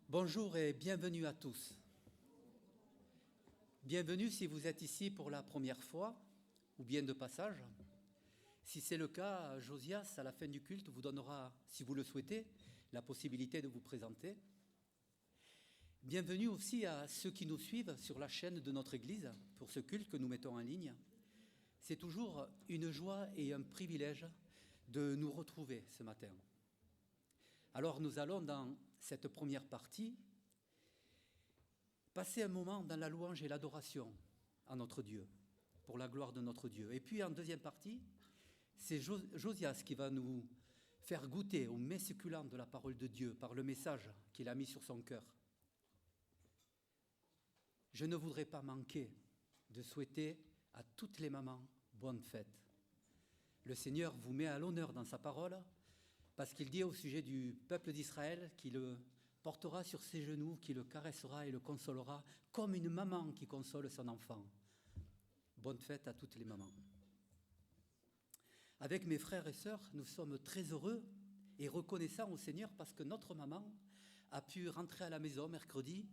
Bonjour et bienvenue à tous. Bienvenue si vous êtes ici pour la première fois ou bien de passage. Si c'est le cas, Josias, à la fin du culte, vous donnera, si vous le souhaitez, la possibilité de vous présenter. Bienvenue aussi à ceux qui nous suivent sur la chaîne de notre Église pour ce culte que nous mettons en ligne. C'est toujours une joie et un privilège de nous retrouver ce matin. Alors nous allons dans cette première partie passer un moment dans la louange et l'adoration à notre Dieu, pour la gloire de notre Dieu. Et puis en deuxième partie, c'est Josias qui va nous faire goûter au mets succulent de la parole de Dieu par le message qu'il a mis sur son cœur. Je ne voudrais pas manquer de souhaiter à toutes les mamans bonne fête. Le Seigneur vous met à l'honneur dans sa parole parce qu'il dit au sujet du peuple d'Israël qu'il le portera sur ses genoux, qu'il le caressera et le consolera comme une maman qui console son enfant. Bonne fête à toutes les mamans. Avec mes frères et sœurs, nous sommes très heureux et reconnaissants au Seigneur parce que notre maman a pu rentrer à la maison mercredi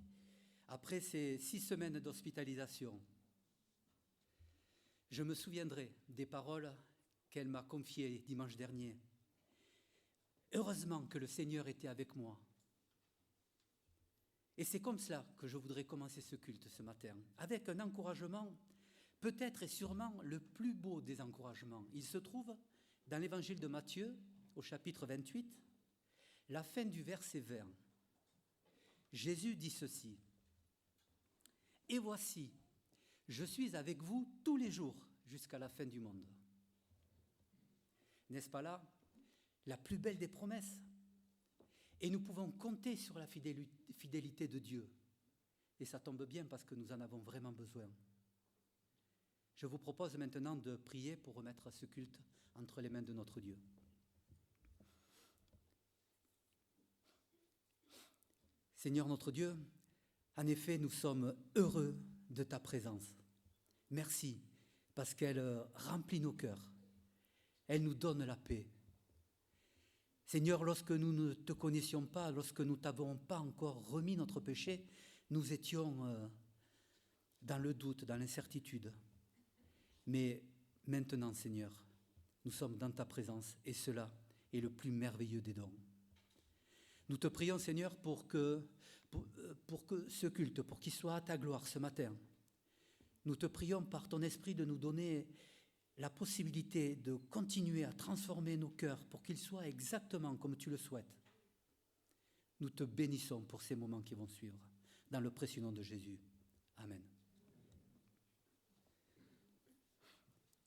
après ces 6 semaines d'hospitalisation. Je me souviendrai des paroles qu'elle m'a confiées dimanche dernier. Heureusement que le Seigneur était avec moi. Et c'est comme cela que je voudrais commencer ce culte ce matin, avec un encouragement, peut-être et sûrement le plus beau des encouragements. Il se trouve dans l'évangile de Matthieu, au chapitre 28, la fin du verset 20. Jésus dit ceci. « Et voici, je suis avec vous tous les jours jusqu'à la fin du monde. » N'est-ce pas là la plus belle des promesses? Et nous pouvons compter sur la fidélité de Dieu. Et ça tombe bien parce que nous en avons vraiment besoin. Je vous propose maintenant de prier pour remettre ce culte entre les mains de notre Dieu. Seigneur notre Dieu, en effet, nous sommes heureux de ta présence. Merci parce qu'elle remplit nos cœurs. Elle nous donne la paix. Seigneur, lorsque nous ne te connaissions pas, lorsque nous ne t'avons pas encore remis notre péché, nous étions dans le doute, dans l'incertitude. Mais maintenant, Seigneur, nous sommes dans ta présence et cela est le plus merveilleux des dons. Nous te prions, Seigneur, pour que ce culte, pour qu'il soit à ta gloire ce matin, nous te prions par ton esprit de nous donner la possibilité de continuer à transformer nos cœurs pour qu'ils soient exactement comme tu le souhaites. Nous te bénissons pour ces moments qui vont suivre. Dans le précieux nom de Jésus. Amen.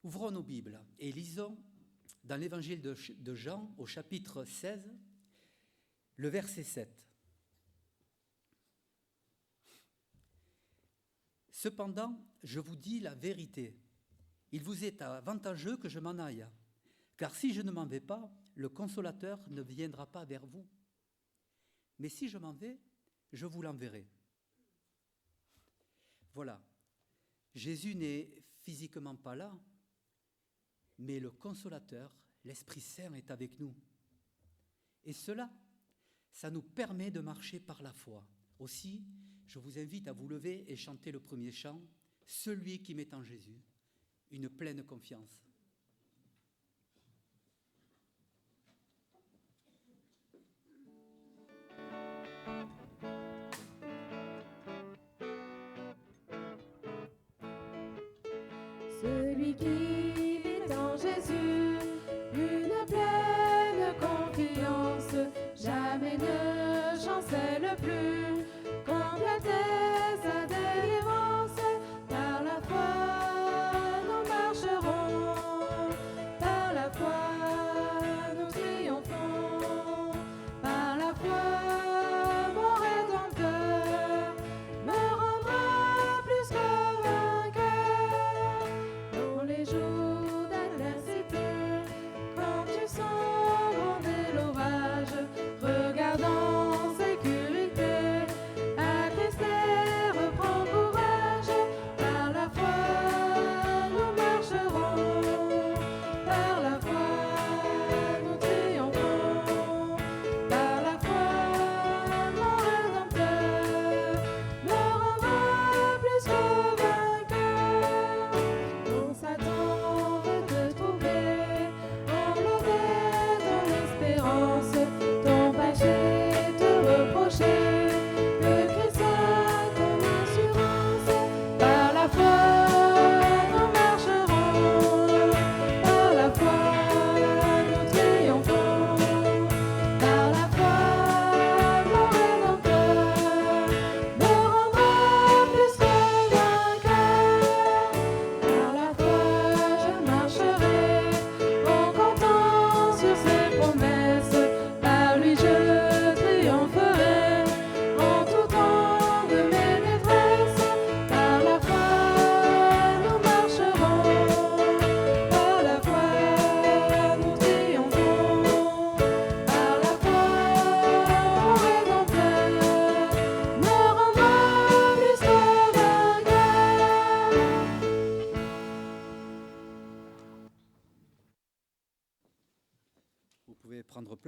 Ouvrons nos Bibles et lisons dans l'évangile de Jean, au chapitre 16, le verset 7. « Cependant, je vous dis la vérité. Il vous est avantageux que je m'en aille, car si je ne m'en vais pas, le Consolateur ne viendra pas vers vous. Mais si je m'en vais, je vous l'enverrai. » Voilà, Jésus n'est physiquement pas là, mais le Consolateur, l'Esprit Saint est avec nous. Et cela, ça nous permet de marcher par la foi. Aussi, je vous invite à vous lever et chanter le premier chant, « Celui qui m'est en Jésus ». Une pleine confiance. Celui qui est en Jésus, une pleine confiance, jamais ne chancelle plus, complète sa délivrance, par la foi nous marcherons, par la foi nous triomphons, par la foi mon Rédempteur me rendra plus que vainqueur. Dans les jours d'adversité, quand tu sombres dès l'orage, regarde en sécurité, attesté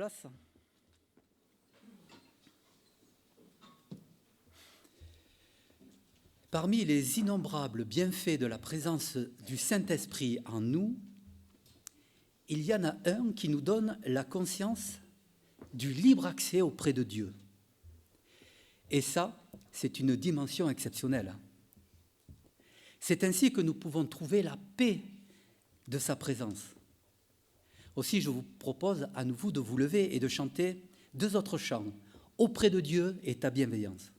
place. Parmi les innombrables bienfaits de la présence du Saint-Esprit en nous, il y en a un qui nous donne la conscience du libre accès auprès de Dieu. Et ça, c'est une dimension exceptionnelle. C'est ainsi que nous pouvons trouver la paix de sa présence. Aussi, je vous propose à nouveau de vous lever et de chanter 2 autres chants, « Auprès de Dieu et ta bienveillance ».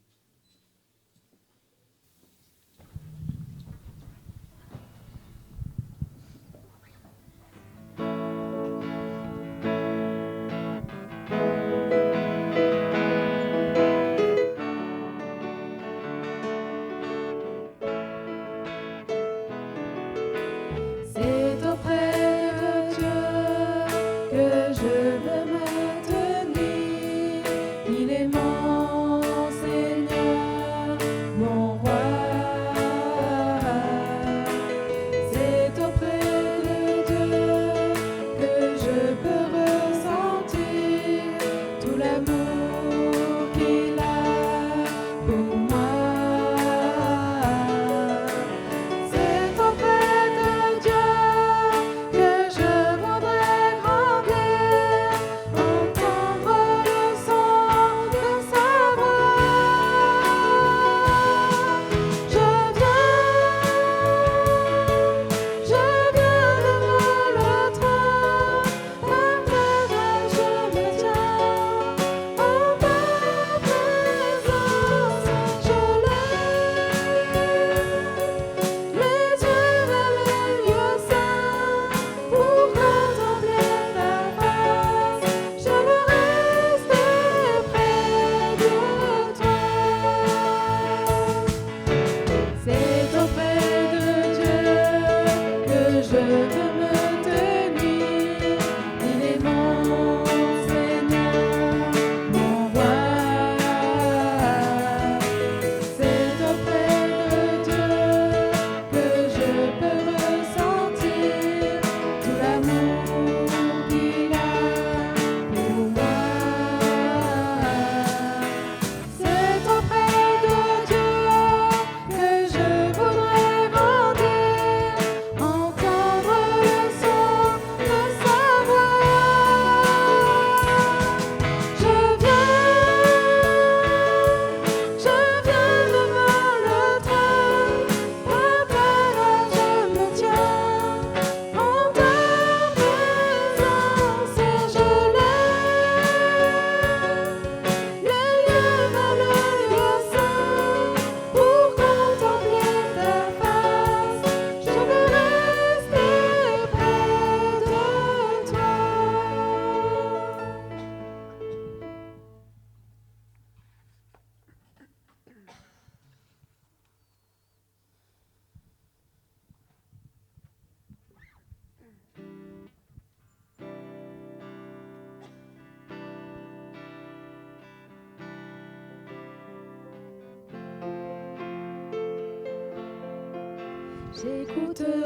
J'écouterai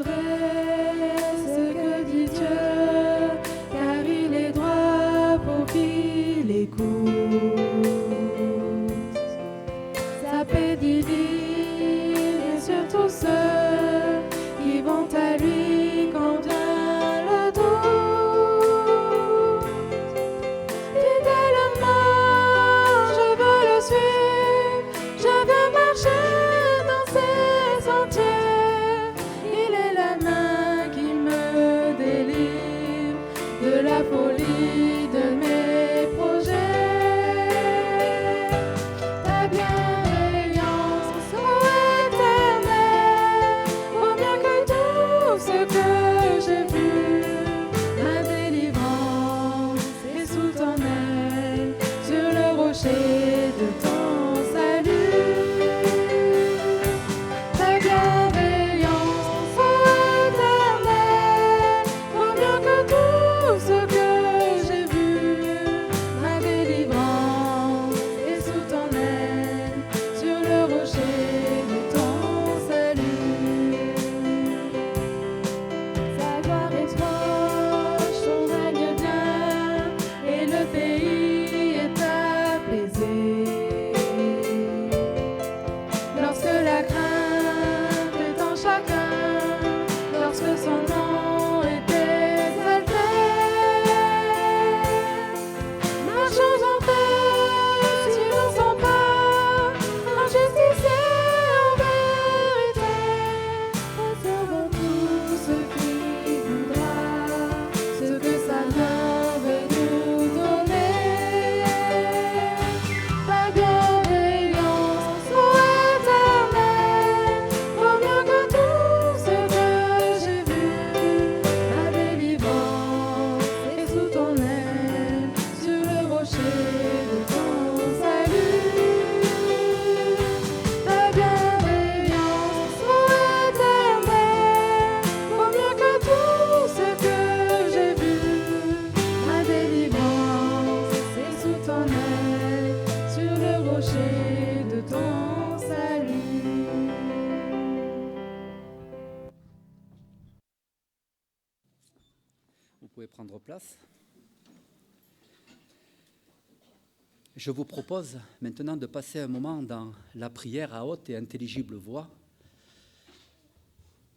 ce que dit Dieu, car il est droit pour qui l'écoute. Sa paix divine est sur tous ceux qui vont à lui quand vient le doute. Fidèlement, je veux le suivre, je veux marcher dans ses sentiers. Il est la main qui me ton aide sur le rocher de ton salut. Vous pouvez prendre place. Je vous propose maintenant de passer un moment dans la prière à haute et intelligible voix.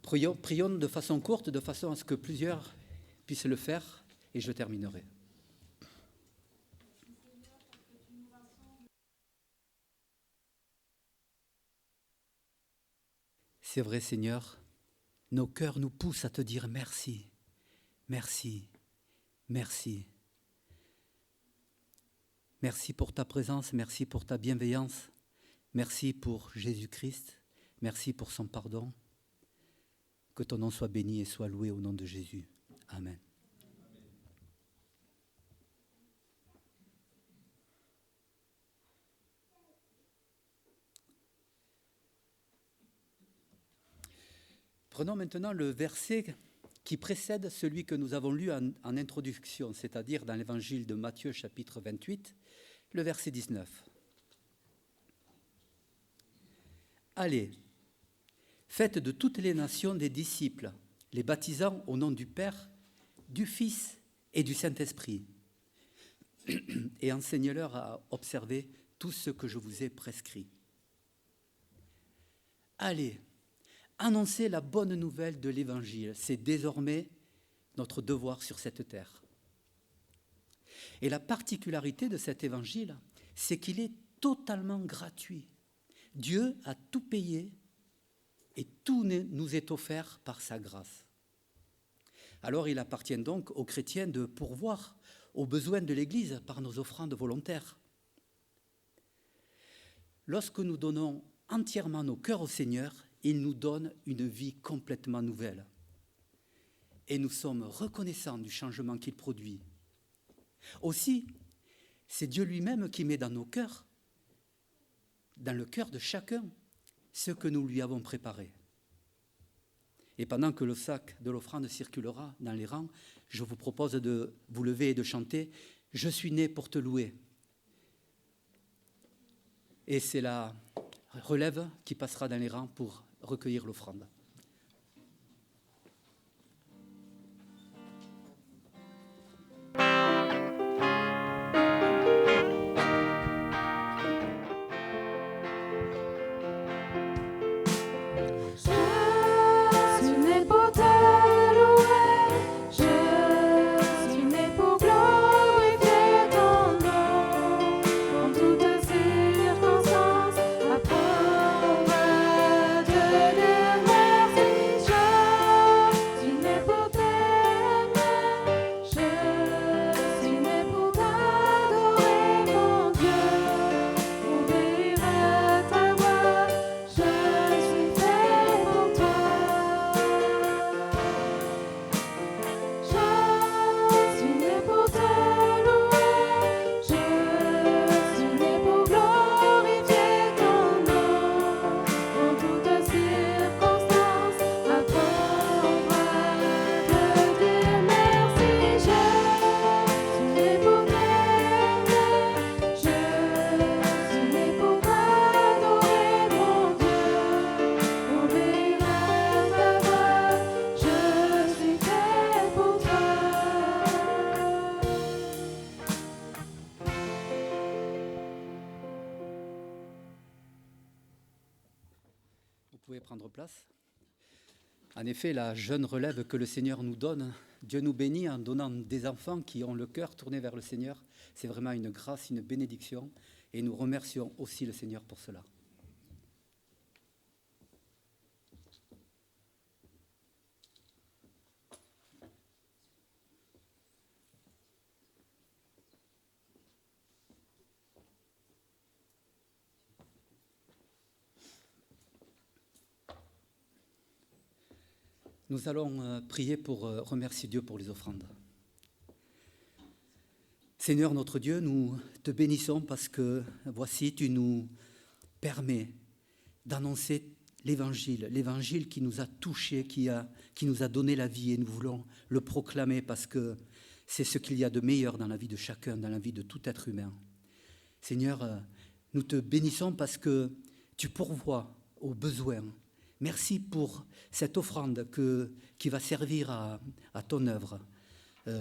Prions de façon courte, de façon à ce que plusieurs puissent le faire, et je terminerai. C'est vrai, Seigneur, nos cœurs nous poussent à te dire merci, merci, merci. Merci pour ta présence, merci pour ta bienveillance, merci pour Jésus-Christ, merci pour son pardon. Que ton nom soit béni et soit loué au nom de Jésus. Amen. Prenons maintenant le verset qui précède celui que nous avons lu en introduction, c'est-à-dire dans l'évangile de Matthieu chapitre 28, le verset 19. Allez, faites de toutes les nations des disciples, les baptisant au nom du Père, du Fils et du Saint-Esprit, et enseignez-leur à observer tout ce que je vous ai prescrit. Allez, annoncer la bonne nouvelle de l'Évangile, c'est désormais notre devoir sur cette terre. Et la particularité de cet Évangile, c'est qu'il est totalement gratuit. Dieu a tout payé et tout nous est offert par sa grâce. Alors il appartient donc aux chrétiens de pourvoir aux besoins de l'Église par nos offrandes volontaires. Lorsque nous donnons entièrement nos cœurs au Seigneur, il nous donne une vie complètement nouvelle. Et nous sommes reconnaissants du changement qu'il produit. Aussi, c'est Dieu lui-même qui met dans nos cœurs, dans le cœur de chacun, ce que nous lui avons préparé. Et pendant que le sac de l'offrande circulera dans les rangs, je vous propose de vous lever et de chanter « Je suis né pour te louer ». Et c'est la relève qui passera dans les rangs pour recueillir l'offrande. Prendre place. En effet, la jeune relève que le Seigneur nous donne, Dieu nous bénit en donnant des enfants qui ont le cœur tourné vers le Seigneur. C'est vraiment une grâce, une bénédiction, et nous remercions aussi le Seigneur pour cela. Nous allons prier pour remercier Dieu pour les offrandes. Seigneur notre Dieu, nous te bénissons parce que, voici, tu nous permets d'annoncer l'évangile qui nous a touchés, qui nous a donné la vie, et nous voulons le proclamer parce que c'est ce qu'il y a de meilleur dans la vie de chacun, dans la vie de tout être humain. Seigneur, nous te bénissons parce que tu pourvois aux besoins. Merci pour cette offrande qui va servir à ton œuvre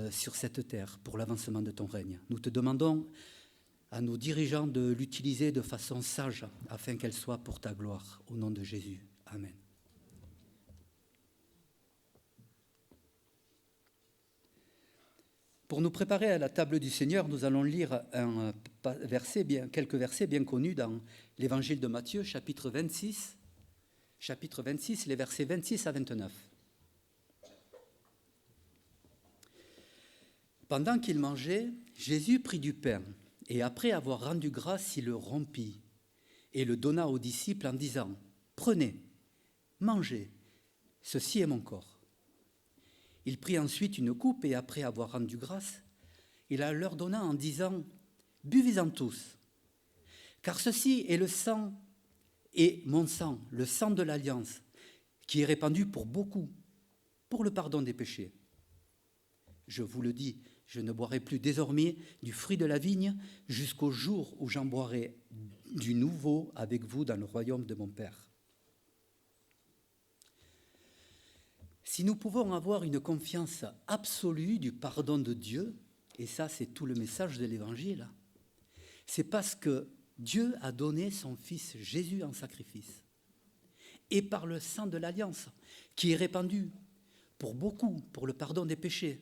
sur cette terre pour l'avancement de ton règne. Nous te demandons à nos dirigeants de l'utiliser de façon sage afin qu'elle soit pour ta gloire. Au nom de Jésus. Amen. Pour nous préparer à la table du Seigneur, nous allons lire quelques versets bien connus dans l'évangile de Matthieu, chapitre 26, les versets 26 à 29. Pendant qu'il mangeait, Jésus prit du pain, et après avoir rendu grâce, il le rompit, et le donna aux disciples en disant « Prenez, mangez, ceci est mon corps. » Il prit ensuite une coupe, et après avoir rendu grâce, il la leur donna en disant « Buvez-en tous, car ceci est le sang et mon sang, le sang de l'Alliance, qui est répandu pour beaucoup, pour le pardon des péchés. Je vous le dis, je ne boirai plus désormais du fruit de la vigne jusqu'au jour où j'en boirai du nouveau avec vous dans le royaume de mon Père. » Si nous pouvons avoir une confiance absolue du pardon de Dieu, et ça c'est tout le message de l'Évangile, c'est parce que Dieu a donné son Fils Jésus en sacrifice. Et par le sang de l'Alliance, qui est répandu pour beaucoup, pour le pardon des péchés,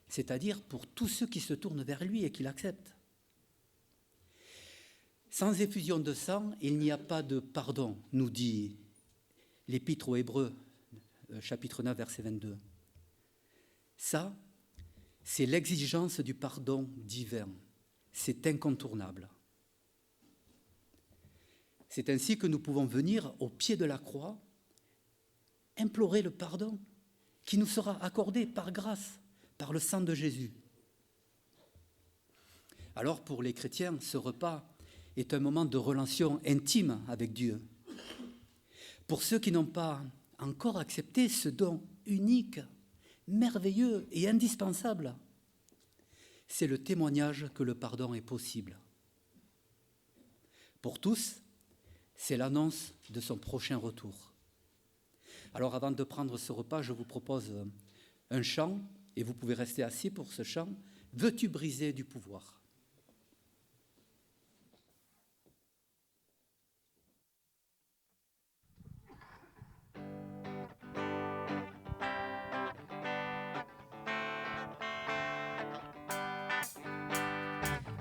c'est-à-dire pour tous ceux qui se tournent vers lui et qui l'acceptent. Sans effusion de sang, il n'y a pas de pardon, nous dit l'Épître aux Hébreux, chapitre 9, verset 22. Ça, c'est l'exigence du pardon divin. C'est incontournable. C'est ainsi que nous pouvons venir au pied de la croix, implorer le pardon qui nous sera accordé par grâce, par le sang de Jésus. Alors pour les chrétiens, ce repas est un moment de relation intime avec Dieu. Pour ceux qui n'ont pas encore accepté ce don unique, merveilleux et indispensable, c'est le témoignage que le pardon est possible. Pour tous, c'est l'annonce de son prochain retour. Alors avant de prendre ce repas, je vous propose un chant, et vous pouvez rester assis pour ce chant. Veux-tu briser du pouvoir ?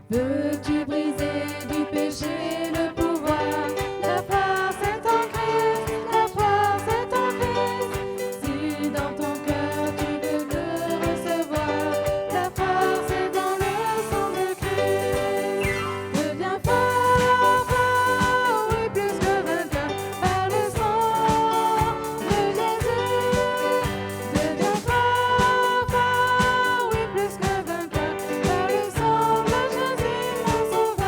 Veux-tu briser du péché le pouvoir? La force est en Christ, la force est en Christ. Si dans ton cœur tu veux le recevoir, la force est dans le sang de Christ. Deviens fort, fort, oui plus que vainqueur, par le sang de Jésus. Deviens fort, fort, oui plus que vainqueur, par le sang de Jésus, mon sauveur.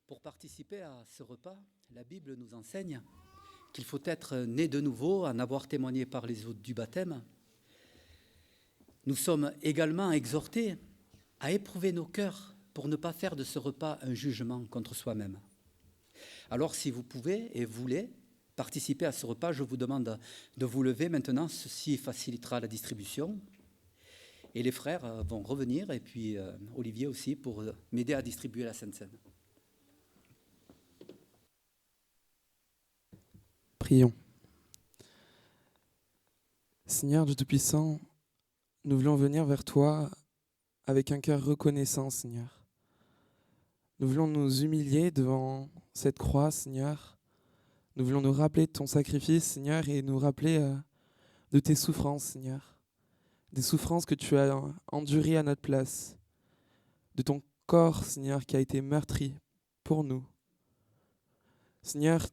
Pour participer à ce repas, la Bible nous enseigne qu'il faut être né de nouveau, en avoir témoigné par les eaux du baptême. Nous sommes également exhortés à éprouver nos cœurs pour ne pas faire de ce repas un jugement contre soi-même. Alors, si vous pouvez et voulez participer à ce repas, je vous demande de vous lever maintenant. Ceci facilitera la distribution. Et les frères vont revenir, et puis Olivier aussi, pour m'aider à distribuer la Sainte Seine. Prions. Seigneur Dieu Tout-Puissant, nous voulons venir vers toi avec un cœur reconnaissant, Seigneur. Nous voulons nous humilier devant cette croix, Seigneur. Nous voulons nous rappeler de ton sacrifice, Seigneur, et nous rappeler de tes souffrances, Seigneur. Des souffrances que tu as endurées à notre place. De ton corps, Seigneur, qui a été meurtri pour nous. Seigneur,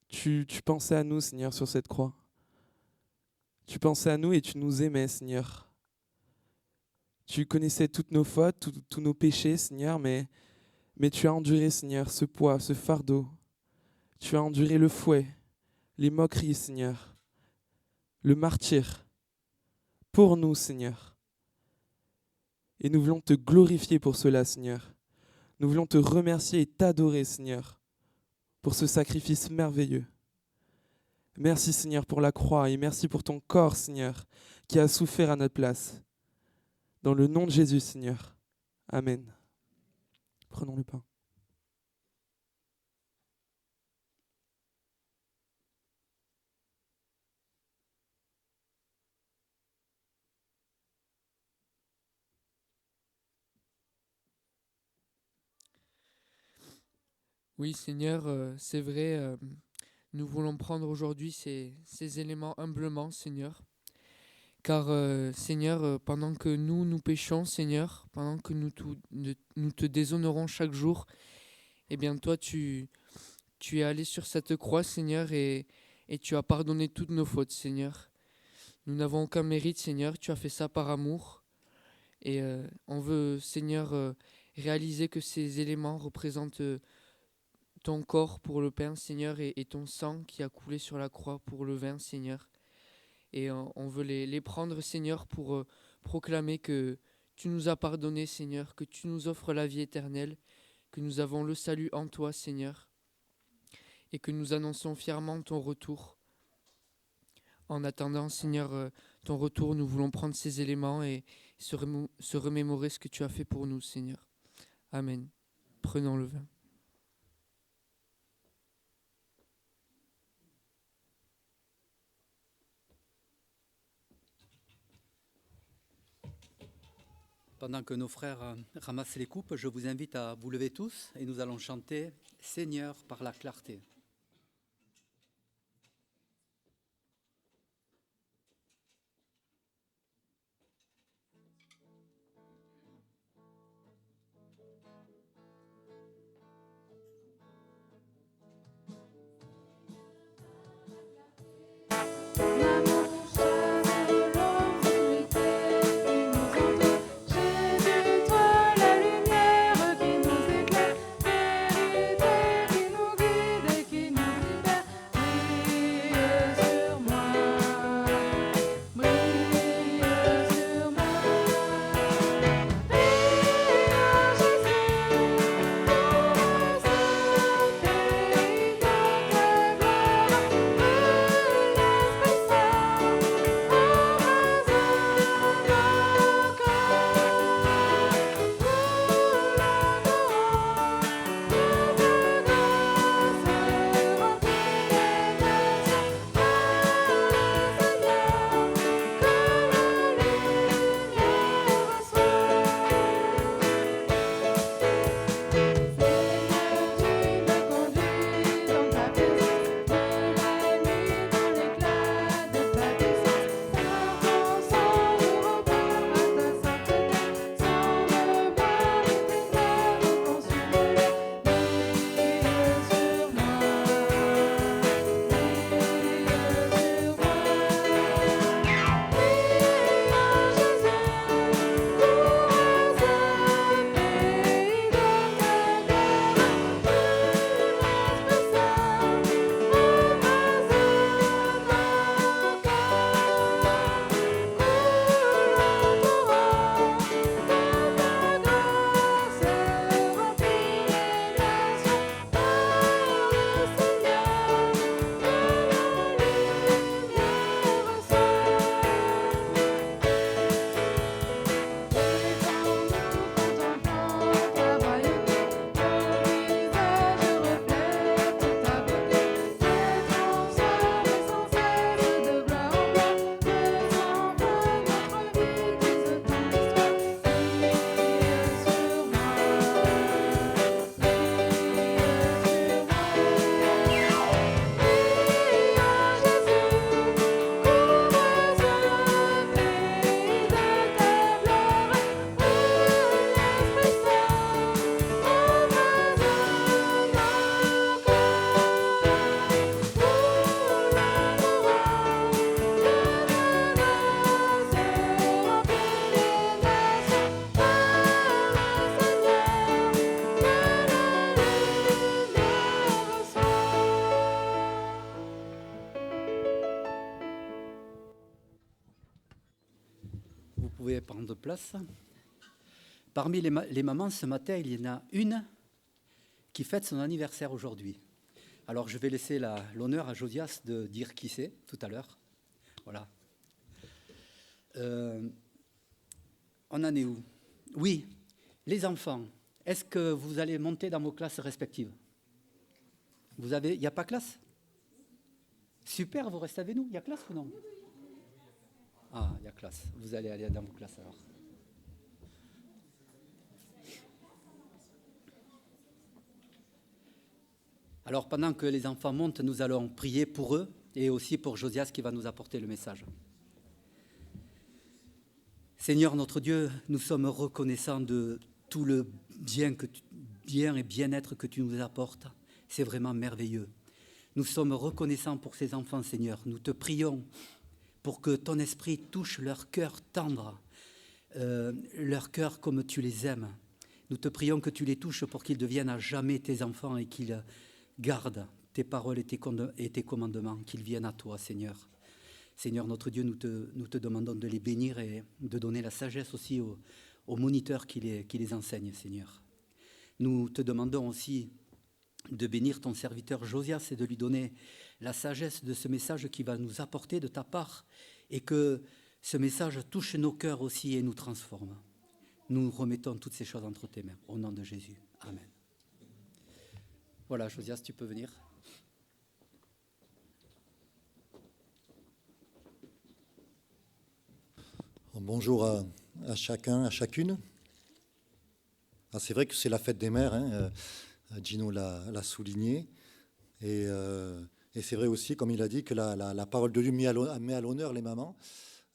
tu pensais à nous, Seigneur, sur cette croix. Tu pensais à nous et tu nous aimais, Seigneur. Tu connaissais toutes nos fautes, tous nos péchés, Seigneur, mais tu as enduré, Seigneur, ce poids, ce fardeau. Tu as enduré le fouet, les moqueries, Seigneur, le martyre, pour nous, Seigneur. Et nous voulons te glorifier pour cela, Seigneur. Nous voulons te remercier et t'adorer, Seigneur, pour ce sacrifice merveilleux. Merci, Seigneur, pour la croix et merci pour ton corps, Seigneur, qui a souffert à notre place. Dans le nom de Jésus, Seigneur. Amen. Prenons le pain. Oui, Seigneur, c'est vrai, nous voulons prendre aujourd'hui ces éléments humblement, Seigneur. Car, Seigneur, pendant que nous péchons, Seigneur, pendant que nous te déshonorons chaque jour, eh bien, toi, tu es allé sur cette croix, Seigneur, et tu as pardonné toutes nos fautes, Seigneur. Nous n'avons aucun mérite, Seigneur, tu as fait ça par amour. Et on veut, Seigneur, réaliser que ces éléments représentent ton corps pour le pain, Seigneur, et ton sang qui a coulé sur la croix pour le vin, Seigneur. Et on veut les prendre, Seigneur, pour proclamer que tu nous as pardonné, Seigneur, que tu nous offres la vie éternelle, que nous avons le salut en toi, Seigneur, et que nous annonçons fièrement ton retour. En attendant, Seigneur, ton retour, nous voulons prendre ces éléments et se remémorer ce que tu as fait pour nous, Seigneur. Amen. Prenons le vin. Pendant que nos frères ramassent les coupes, je vous invite à vous lever tous et nous allons chanter « Seigneur par la clarté ». L'amour charmé de l'obscurité qui nous entoure. Jésus, toi la lumière qui nous éclaire, vérité qui nous guide et qui pouvez prendre place. Parmi les mamans, ce matin, il y en a une qui fête son anniversaire aujourd'hui. Alors, je vais laisser l'honneur à Josias de dire qui c'est tout à l'heure. Voilà. On en est où? Oui, les enfants, est-ce que vous allez monter dans vos classes respectives? Il n'y a pas classe? Super, vous restez avec nous. Il y a classe ou non? Ah, il y a classe. Vous allez aller dans vos classes alors. Alors, pendant que les enfants montent, nous allons prier pour eux et aussi pour Josias qui va nous apporter le message. Seigneur notre Dieu, nous sommes reconnaissants de tout le bien et bien-être que tu nous apportes. C'est vraiment merveilleux. Nous sommes reconnaissants pour ces enfants, Seigneur. Nous te prions pour que ton esprit touche leur cœur tendre, leur cœur comme tu les aimes. Nous te prions que tu les touches pour qu'ils deviennent à jamais tes enfants et qu'ils gardent tes paroles et tes commandements, qu'ils viennent à toi, Seigneur. Seigneur notre Dieu, nous te demandons de les bénir et de donner la sagesse aussi aux moniteurs qui les enseignent, Seigneur. Nous te demandons aussi de bénir ton serviteur Josias et de lui donner la sagesse de ce message qui va nous apporter de ta part et que ce message touche nos cœurs aussi et nous transforme. Nous remettons toutes ces choses entre tes mains. Au nom de Jésus. Amen. Voilà, Josias, tu peux venir. Bonjour à chacun, à chacune. C'est vrai que c'est la fête des mères, hein, Gino l'a souligné. Et c'est vrai aussi, comme il a dit, que la parole de Dieu met à l'honneur les mamans.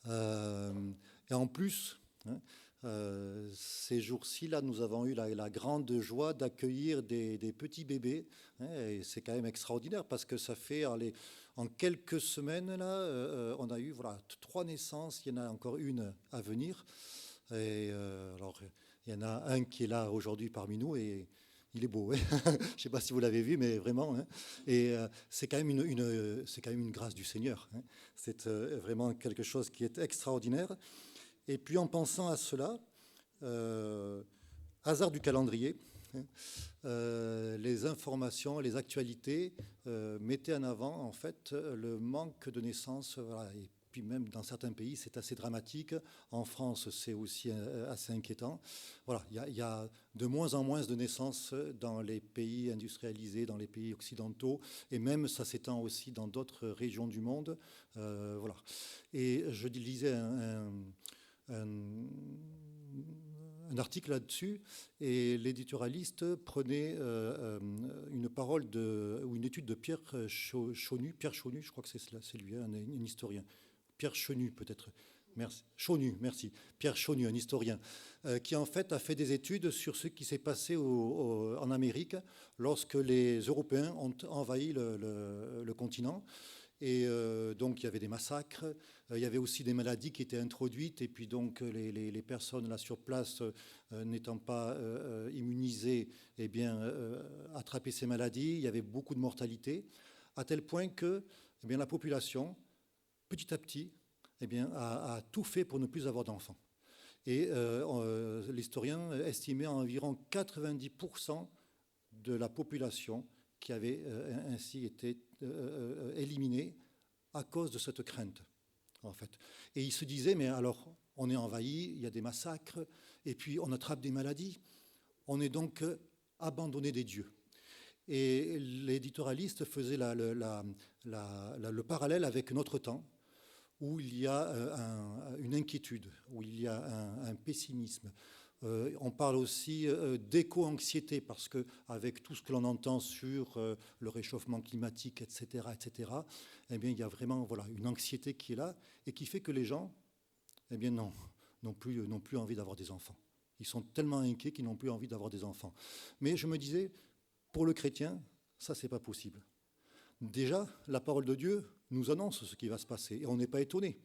Et en plus, hein, ces jours-ci, là, nous avons eu la grande joie d'accueillir des petits bébés. Hein, et c'est quand même extraordinaire parce que ça fait... En quelques semaines, là, on a eu 3 naissances. Il y en a encore une à venir. Et alors, il y en a un qui est là aujourd'hui parmi nous et il est beau. Hein. Je ne sais pas si vous l'avez vu, mais vraiment. Hein. Et c'est quand même une grâce du Seigneur. Hein. C'est vraiment quelque chose qui est extraordinaire. Et puis, en pensant à cela, hasard du calendrier. Les informations, les actualités mettaient en avant en fait le manque de naissances. Voilà. Et puis même dans certains pays, c'est assez dramatique. En France, c'est aussi assez inquiétant. Voilà, il y a de moins en moins de naissances dans les pays industrialisés, dans les pays occidentaux, et même ça s'étend aussi dans d'autres régions du monde. Voilà. Et je lisais un article là-dessus, et l'éditorialiste prenait une parole ou une étude de Pierre Chaunu, je crois que c'est lui, un historien. Pierre Chaunu, peut-être. Merci. Chaunu, merci. Pierre Chaunu, un historien, qui en fait a fait des études sur ce qui s'est passé en Amérique lorsque les Européens ont envahi le continent. Et donc, il y avait des massacres, il y avait aussi des maladies qui étaient introduites, et puis donc les personnes là sur place n'étant pas immunisées, eh bien, attrapaient ces maladies. Il y avait beaucoup de mortalité, à tel point que eh bien, la population, petit à petit, eh bien, a tout fait pour ne plus avoir d'enfants. Et l'historien estimait à environ 90% de la population qui avait ainsi été éliminée à cause de cette crainte, en fait. Et il se disait, mais alors, on est envahi, il y a des massacres, et puis on attrape des maladies, on est donc abandonné des dieux. Et l'éditorialiste faisait le parallèle avec notre temps, où il y a une inquiétude, où il y a un pessimisme. On parle aussi d'éco-anxiété, parce qu'avec tout ce que l'on entend sur le réchauffement climatique, etc., eh bien, il y a vraiment une anxiété qui est là, et qui fait que les gens eh bien, n'ont plus envie d'avoir des enfants. Ils sont tellement inquiets qu'ils n'ont plus envie d'avoir des enfants. Mais je me disais, pour le chrétien, ça, c'est pas possible. Déjà, la parole de Dieu nous annonce ce qui va se passer, et on n'est pas étonné.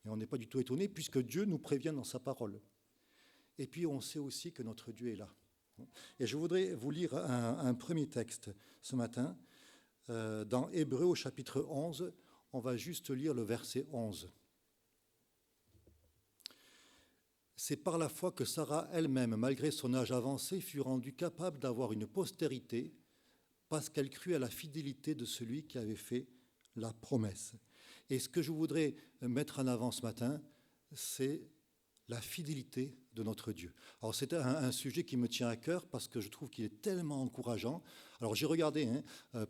Et on n'est pas du tout étonné, puisque Dieu nous prévient dans sa parole. Et puis, on sait aussi que notre Dieu est là. Et je voudrais vous lire un premier texte ce matin. Dans Hébreux, au chapitre 11, on va juste lire le verset 11. C'est par la foi que Sarah elle-même, malgré son âge avancé, fut rendue capable d'avoir une postérité parce qu'elle crut à la fidélité de celui qui avait fait la promesse. Et ce que je voudrais mettre en avant ce matin, c'est la fidélité de notre Dieu. Alors c'est un sujet qui me tient à cœur parce que je trouve qu'il est tellement encourageant. Alors j'ai regardé,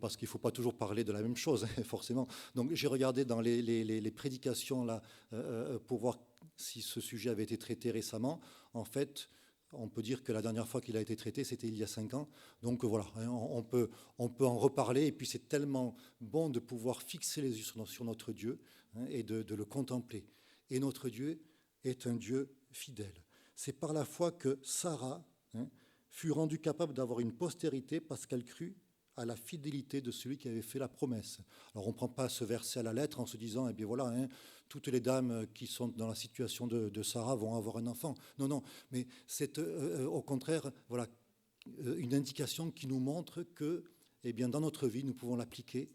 parce qu'il ne faut pas toujours parler de la même chose, forcément. Donc j'ai regardé dans les prédications là, pour voir si ce sujet avait été traité récemment. En fait, on peut dire que la dernière fois qu'il a été traité, c'était il y a 5 ans. Donc voilà, on peut en reparler. Et puis c'est tellement bon de pouvoir fixer les yeux sur notre Dieu et de le contempler. Et notre Dieu est un Dieu fidèle. C'est par la foi que Sarah fut rendue capable d'avoir une postérité parce qu'elle crut à la fidélité de celui qui avait fait la promesse. Alors on ne prend pas ce verset à la lettre en se disant, eh bien voilà, toutes les dames qui sont dans la situation de Sarah vont avoir un enfant. Non, non, mais c'est au contraire, voilà, une indication qui nous montre que, eh bien, dans notre vie, nous pouvons l'appliquer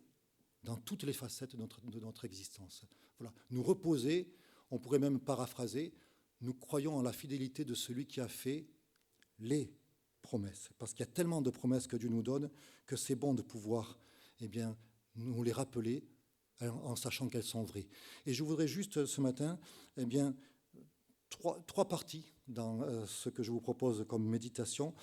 dans toutes les facettes de notre existence. Voilà, nous reposer. On pourrait même paraphraser, nous croyons en la fidélité de celui qui a fait les promesses. Parce qu'il y a tellement de promesses que Dieu nous donne que c'est bon de pouvoir nous les rappeler en sachant qu'elles sont vraies. Et je voudrais juste ce matin, trois parties dans ce que je vous propose comme méditation.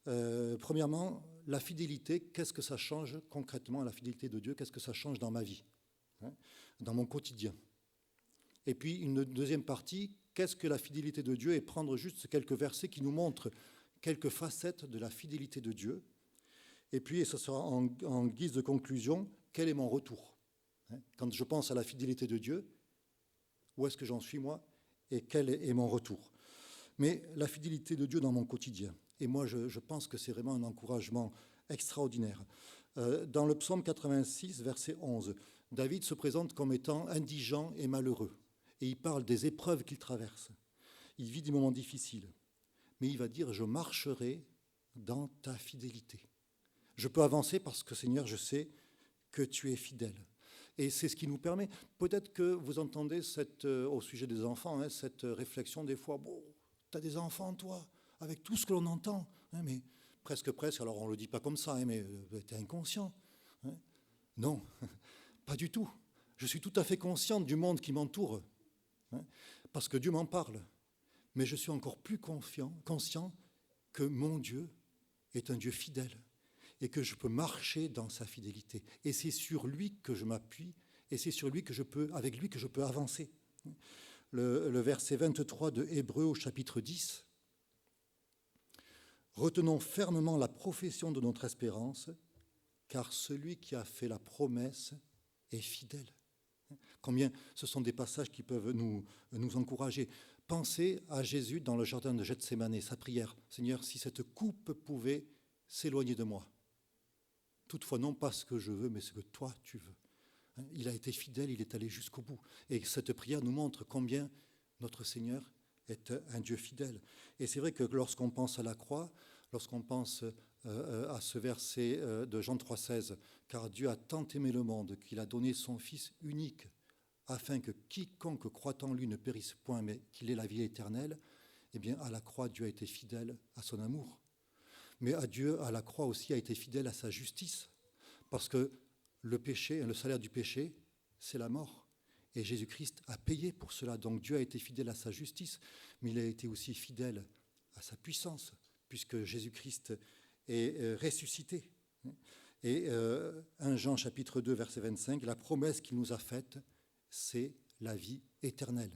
Premièrement, la fidélité, qu'est-ce que ça change concrètement, la fidélité de Dieu, qu'est-ce que ça change dans ma vie, dans mon quotidien. Et puis une deuxième partie, qu'est-ce que la fidélité de Dieu, et prendre juste quelques versets qui nous montrent quelques facettes de la fidélité de Dieu. Et puis, et ce sera en guise de conclusion, quel est mon retour? Quand je pense à la fidélité de Dieu, où est-ce que j'en suis moi et quel est mon retour? Mais la fidélité de Dieu dans mon quotidien. Et moi, je pense que c'est vraiment un encouragement extraordinaire. Dans le psaume 86, verset 11, David se présente comme étant indigent et malheureux. Et il parle des épreuves qu'il traverse. Il vit des moments difficiles. Mais il va dire, je marcherai dans ta fidélité. Je peux avancer parce que, Seigneur, je sais que tu es fidèle. Et c'est ce qui nous permet, peut-être que vous entendez au sujet des enfants, cette réflexion des fois, bon, tu as des enfants, toi, avec tout ce que l'on entend, mais presque, alors on ne le dit pas comme ça, mais tu es inconscient. Non, pas du tout. Je suis tout à fait conscient du monde qui m'entoure, parce que Dieu m'en parle. Mais je suis encore plus conscient que mon Dieu est un Dieu fidèle et que je peux marcher dans sa fidélité. Et c'est sur lui que je m'appuie et c'est sur lui avec lui que je peux avancer. Le verset 23 de Hébreux au chapitre 10. Retenons fermement la profession de notre espérance, car celui qui a fait la promesse est fidèle. Combien ce sont des passages qui peuvent nous encourager. Pensez à Jésus dans le jardin de Gethsémane, sa prière. Seigneur, si cette coupe pouvait s'éloigner de moi. Toutefois, non pas ce que je veux, mais ce que toi tu veux. Il a été fidèle, il est allé jusqu'au bout. Et cette prière nous montre combien notre Seigneur est un Dieu fidèle. Et c'est vrai que lorsqu'on pense à la croix, lorsqu'on pense à ce verset de Jean 3,16, car Dieu a tant aimé le monde qu'il a donné son Fils unique, afin que quiconque croit en lui ne périsse point, mais qu'il ait la vie éternelle, eh bien, à la croix, Dieu a été fidèle à son amour. Mais Dieu, à la croix aussi, a été fidèle à sa justice, parce que le péché, le salaire du péché, c'est la mort. Et Jésus-Christ a payé pour cela. Donc Dieu a été fidèle à sa justice, mais il a été aussi fidèle à sa puissance, puisque Jésus-Christ est ressuscité. Et 1 Jean chapitre 2, verset 25, la promesse qu'il nous a faite, c'est la vie éternelle.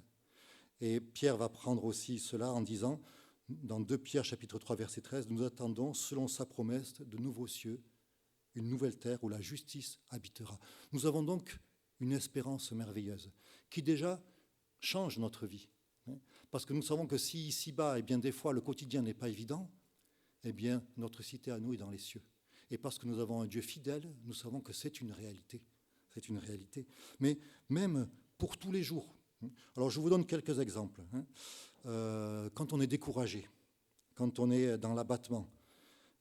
Et Pierre va prendre aussi cela en disant, dans 2 Pierre chapitre 3, verset 13, nous attendons, selon sa promesse, de nouveaux cieux, une nouvelle terre où la justice habitera. Nous avons donc une espérance merveilleuse qui déjà change notre vie. Parce que nous savons que si ici-bas, eh bien, des fois, le quotidien n'est pas évident, eh bien, notre cité à nous est dans les cieux. Et parce que nous avons un Dieu fidèle, nous savons que c'est une réalité. C'est une réalité. Mais même pour tous les jours. Alors, je vous donne quelques exemples. Quand on est découragé, quand on est dans l'abattement,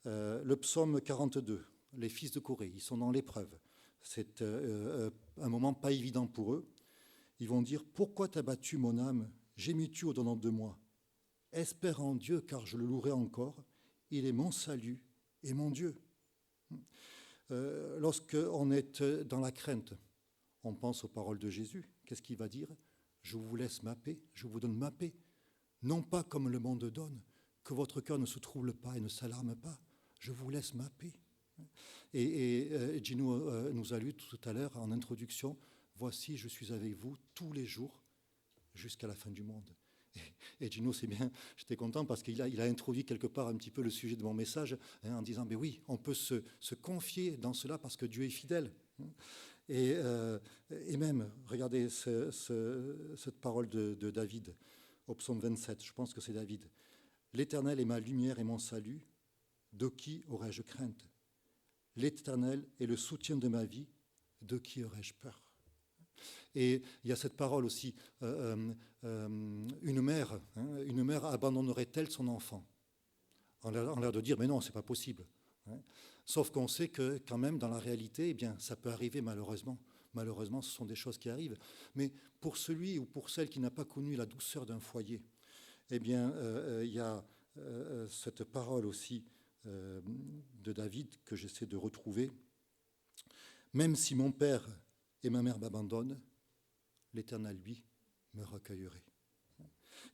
le psaume 42, les fils de Corée, ils sont dans l'épreuve. C'est un moment pas évident pour eux. Ils vont dire « Pourquoi t'as battu mon âme? Gémis-tu au-dedans de moi ?» Espère en Dieu, car je le louerai encore. Il est mon salut et mon Dieu. Lorsqu'on est dans la crainte, on pense aux paroles de Jésus. Qu'est-ce qu'il va dire? Je vous laisse ma paix, je vous donne ma paix. Non pas comme le monde donne, que votre cœur ne se trouble pas et ne s'alarme pas. Je vous laisse ma paix. Et Gino nous a lu tout à l'heure en introduction, voici, je suis avec vous tous les jours jusqu'à la fin du monde. Et Gino, c'est bien, j'étais content parce qu'il a introduit quelque part un petit peu le sujet de mon message en disant, mais oui, on peut se confier dans cela parce que Dieu est fidèle. Et même, regardez cette parole de David au psaume 27, je pense que c'est David. L'Éternel est ma lumière et mon salut, de qui aurais-je crainte? L'Éternel est le soutien de ma vie, de qui aurais-je peur? Et il y a cette parole aussi, une mère abandonnerait-elle son enfant? En l'air de dire, mais non, c'est pas possible. Sauf qu'on sait que quand même, dans la réalité, eh bien, ça peut arriver malheureusement. Malheureusement, ce sont des choses qui arrivent. Mais pour celui ou pour celle qui n'a pas connu la douceur d'un foyer, eh bien, il y a cette parole aussi de David que j'essaie de retrouver. Même si mon père et ma mère m'abandonnent, l'Éternel, lui, me recueillerait.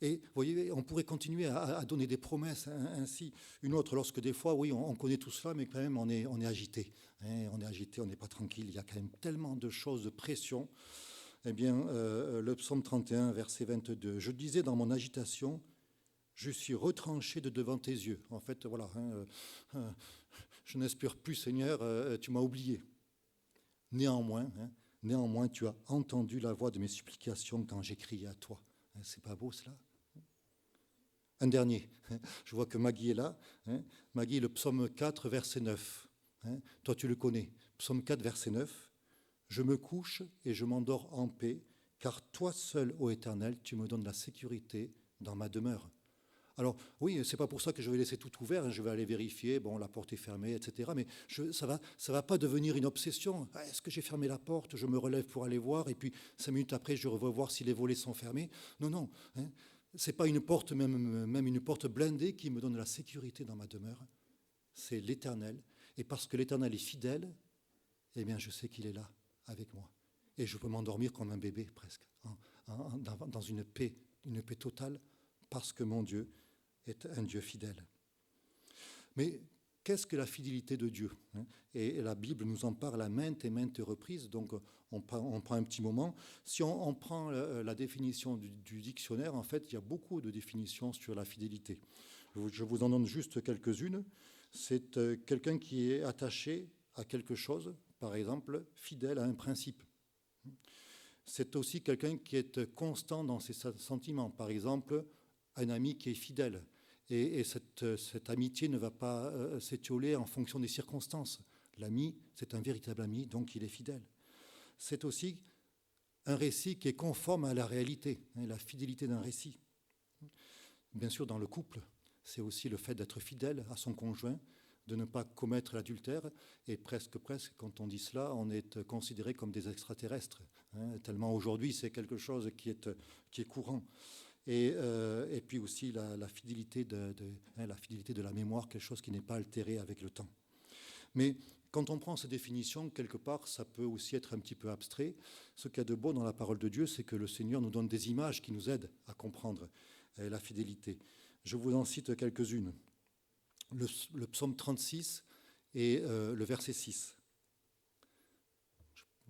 Et vous voyez, on pourrait continuer à donner des promesses ainsi. Une autre, lorsque des fois, oui, on connaît tout cela, mais quand même, on est agité. On est agité, on n'est pas tranquille. Il y a quand même tellement de choses, de pression. Eh bien, le psaume 31, verset 22. Je disais dans mon agitation, je suis retranché de devant tes yeux. En fait, voilà, je n'espère plus, Seigneur, tu m'as oublié. Néanmoins, tu as entendu la voix de mes supplications quand j'ai crié à toi. C'est pas beau cela? Un dernier. Je vois que Maggie est là. Maggie, le psaume 4, verset 9. Toi, tu le connais. Psaume 4, verset 9. Je me couche et je m'endors en paix, car toi seul, ô Éternel, tu me donnes la sécurité dans ma demeure. Alors, oui, c'est pas pour ça que je vais laisser tout ouvert, je vais aller vérifier, bon, la porte est fermée, etc. Mais ça va pas devenir une obsession. Est-ce que j'ai fermé la porte? Je me relève pour aller voir, et puis 5 minutes après, je revois voir si les volets sont fermés. Non, c'est pas une porte, même une porte blindée qui me donne la sécurité dans ma demeure. C'est l'Éternel. Et parce que l'Éternel est fidèle, eh bien, je sais qu'il est là, avec moi. Et je peux m'endormir comme un bébé, presque, dans une paix totale, parce que mon Dieu est un Dieu fidèle. Mais qu'est-ce que la fidélité de Dieu? Et la Bible nous en parle à maintes et maintes reprises, donc on prend un petit moment. Si on prend la définition du dictionnaire, en fait, il y a beaucoup de définitions sur la fidélité. Je vous en donne juste quelques-unes. C'est quelqu'un qui est attaché à quelque chose, par exemple, fidèle à un principe. C'est aussi quelqu'un qui est constant dans ses sentiments, par exemple, un ami qui est fidèle. Et cette amitié ne va pas s'étioler en fonction des circonstances. L'ami, c'est un véritable ami, donc il est fidèle. C'est aussi un récit qui est conforme à la réalité, la fidélité d'un récit. Bien sûr, dans le couple, c'est aussi le fait d'être fidèle à son conjoint, de ne pas commettre l'adultère. Et presque, quand on dit cela, on est considéré comme des extraterrestres. Tellement aujourd'hui, c'est quelque chose qui est courant. Et puis aussi la fidélité de la mémoire, quelque chose qui n'est pas altéré avec le temps. Mais quand on prend ces définitions, quelque part, ça peut aussi être un petit peu abstrait. Ce qu'il y a de beau dans la parole de Dieu, c'est que le Seigneur nous donne des images qui nous aident à comprendre la fidélité. Je vous en cite quelques-unes. Le psaume 36 et le verset 6.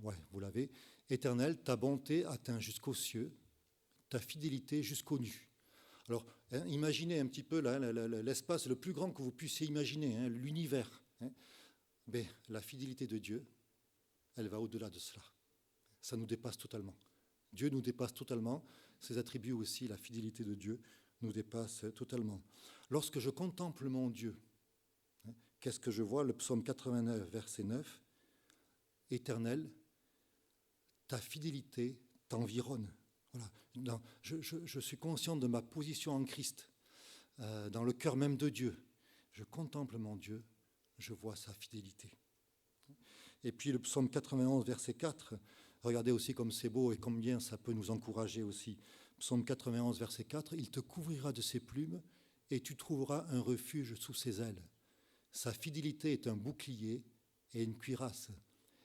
Ouais, vous l'avez. Éternel, ta bonté atteint jusqu'aux cieux, ta fidélité jusqu'aux nues. Alors, imaginez un petit peu l'espace le plus grand que vous puissiez imaginer, l'univers. Mais la fidélité de Dieu, elle va au-delà de cela. Ça nous dépasse totalement. Dieu nous dépasse totalement. Ses attributs aussi, la fidélité de Dieu, nous dépasse totalement. Lorsque je contemple mon Dieu, qu'est-ce que je vois? Le psaume 89, verset 9. Éternel, ta fidélité t'environne. Voilà. Je suis conscient de ma position en Christ, dans le cœur même de Dieu. Je contemple mon Dieu, je vois sa fidélité. Et puis le psaume 91, verset 4, regardez aussi comme c'est beau et combien ça peut nous encourager aussi. Psaume 91, verset 4, « Il te couvrira de ses plumes et tu trouveras un refuge sous ses ailes. Sa fidélité est un bouclier et une cuirasse. »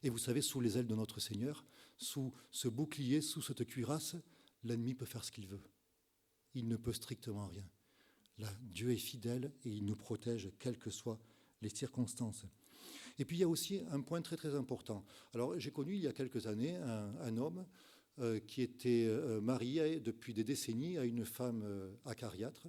Et vous savez, sous les ailes de notre Seigneur, sous ce bouclier, sous cette cuirasse, l'ennemi peut faire ce qu'il veut. Il ne peut strictement rien. Là, Dieu est fidèle et il nous protège, quelles que soient les circonstances. Et puis il y a aussi un point très très important. Alors j'ai connu il y a quelques années un homme qui était marié depuis des décennies à une femme acariâtre.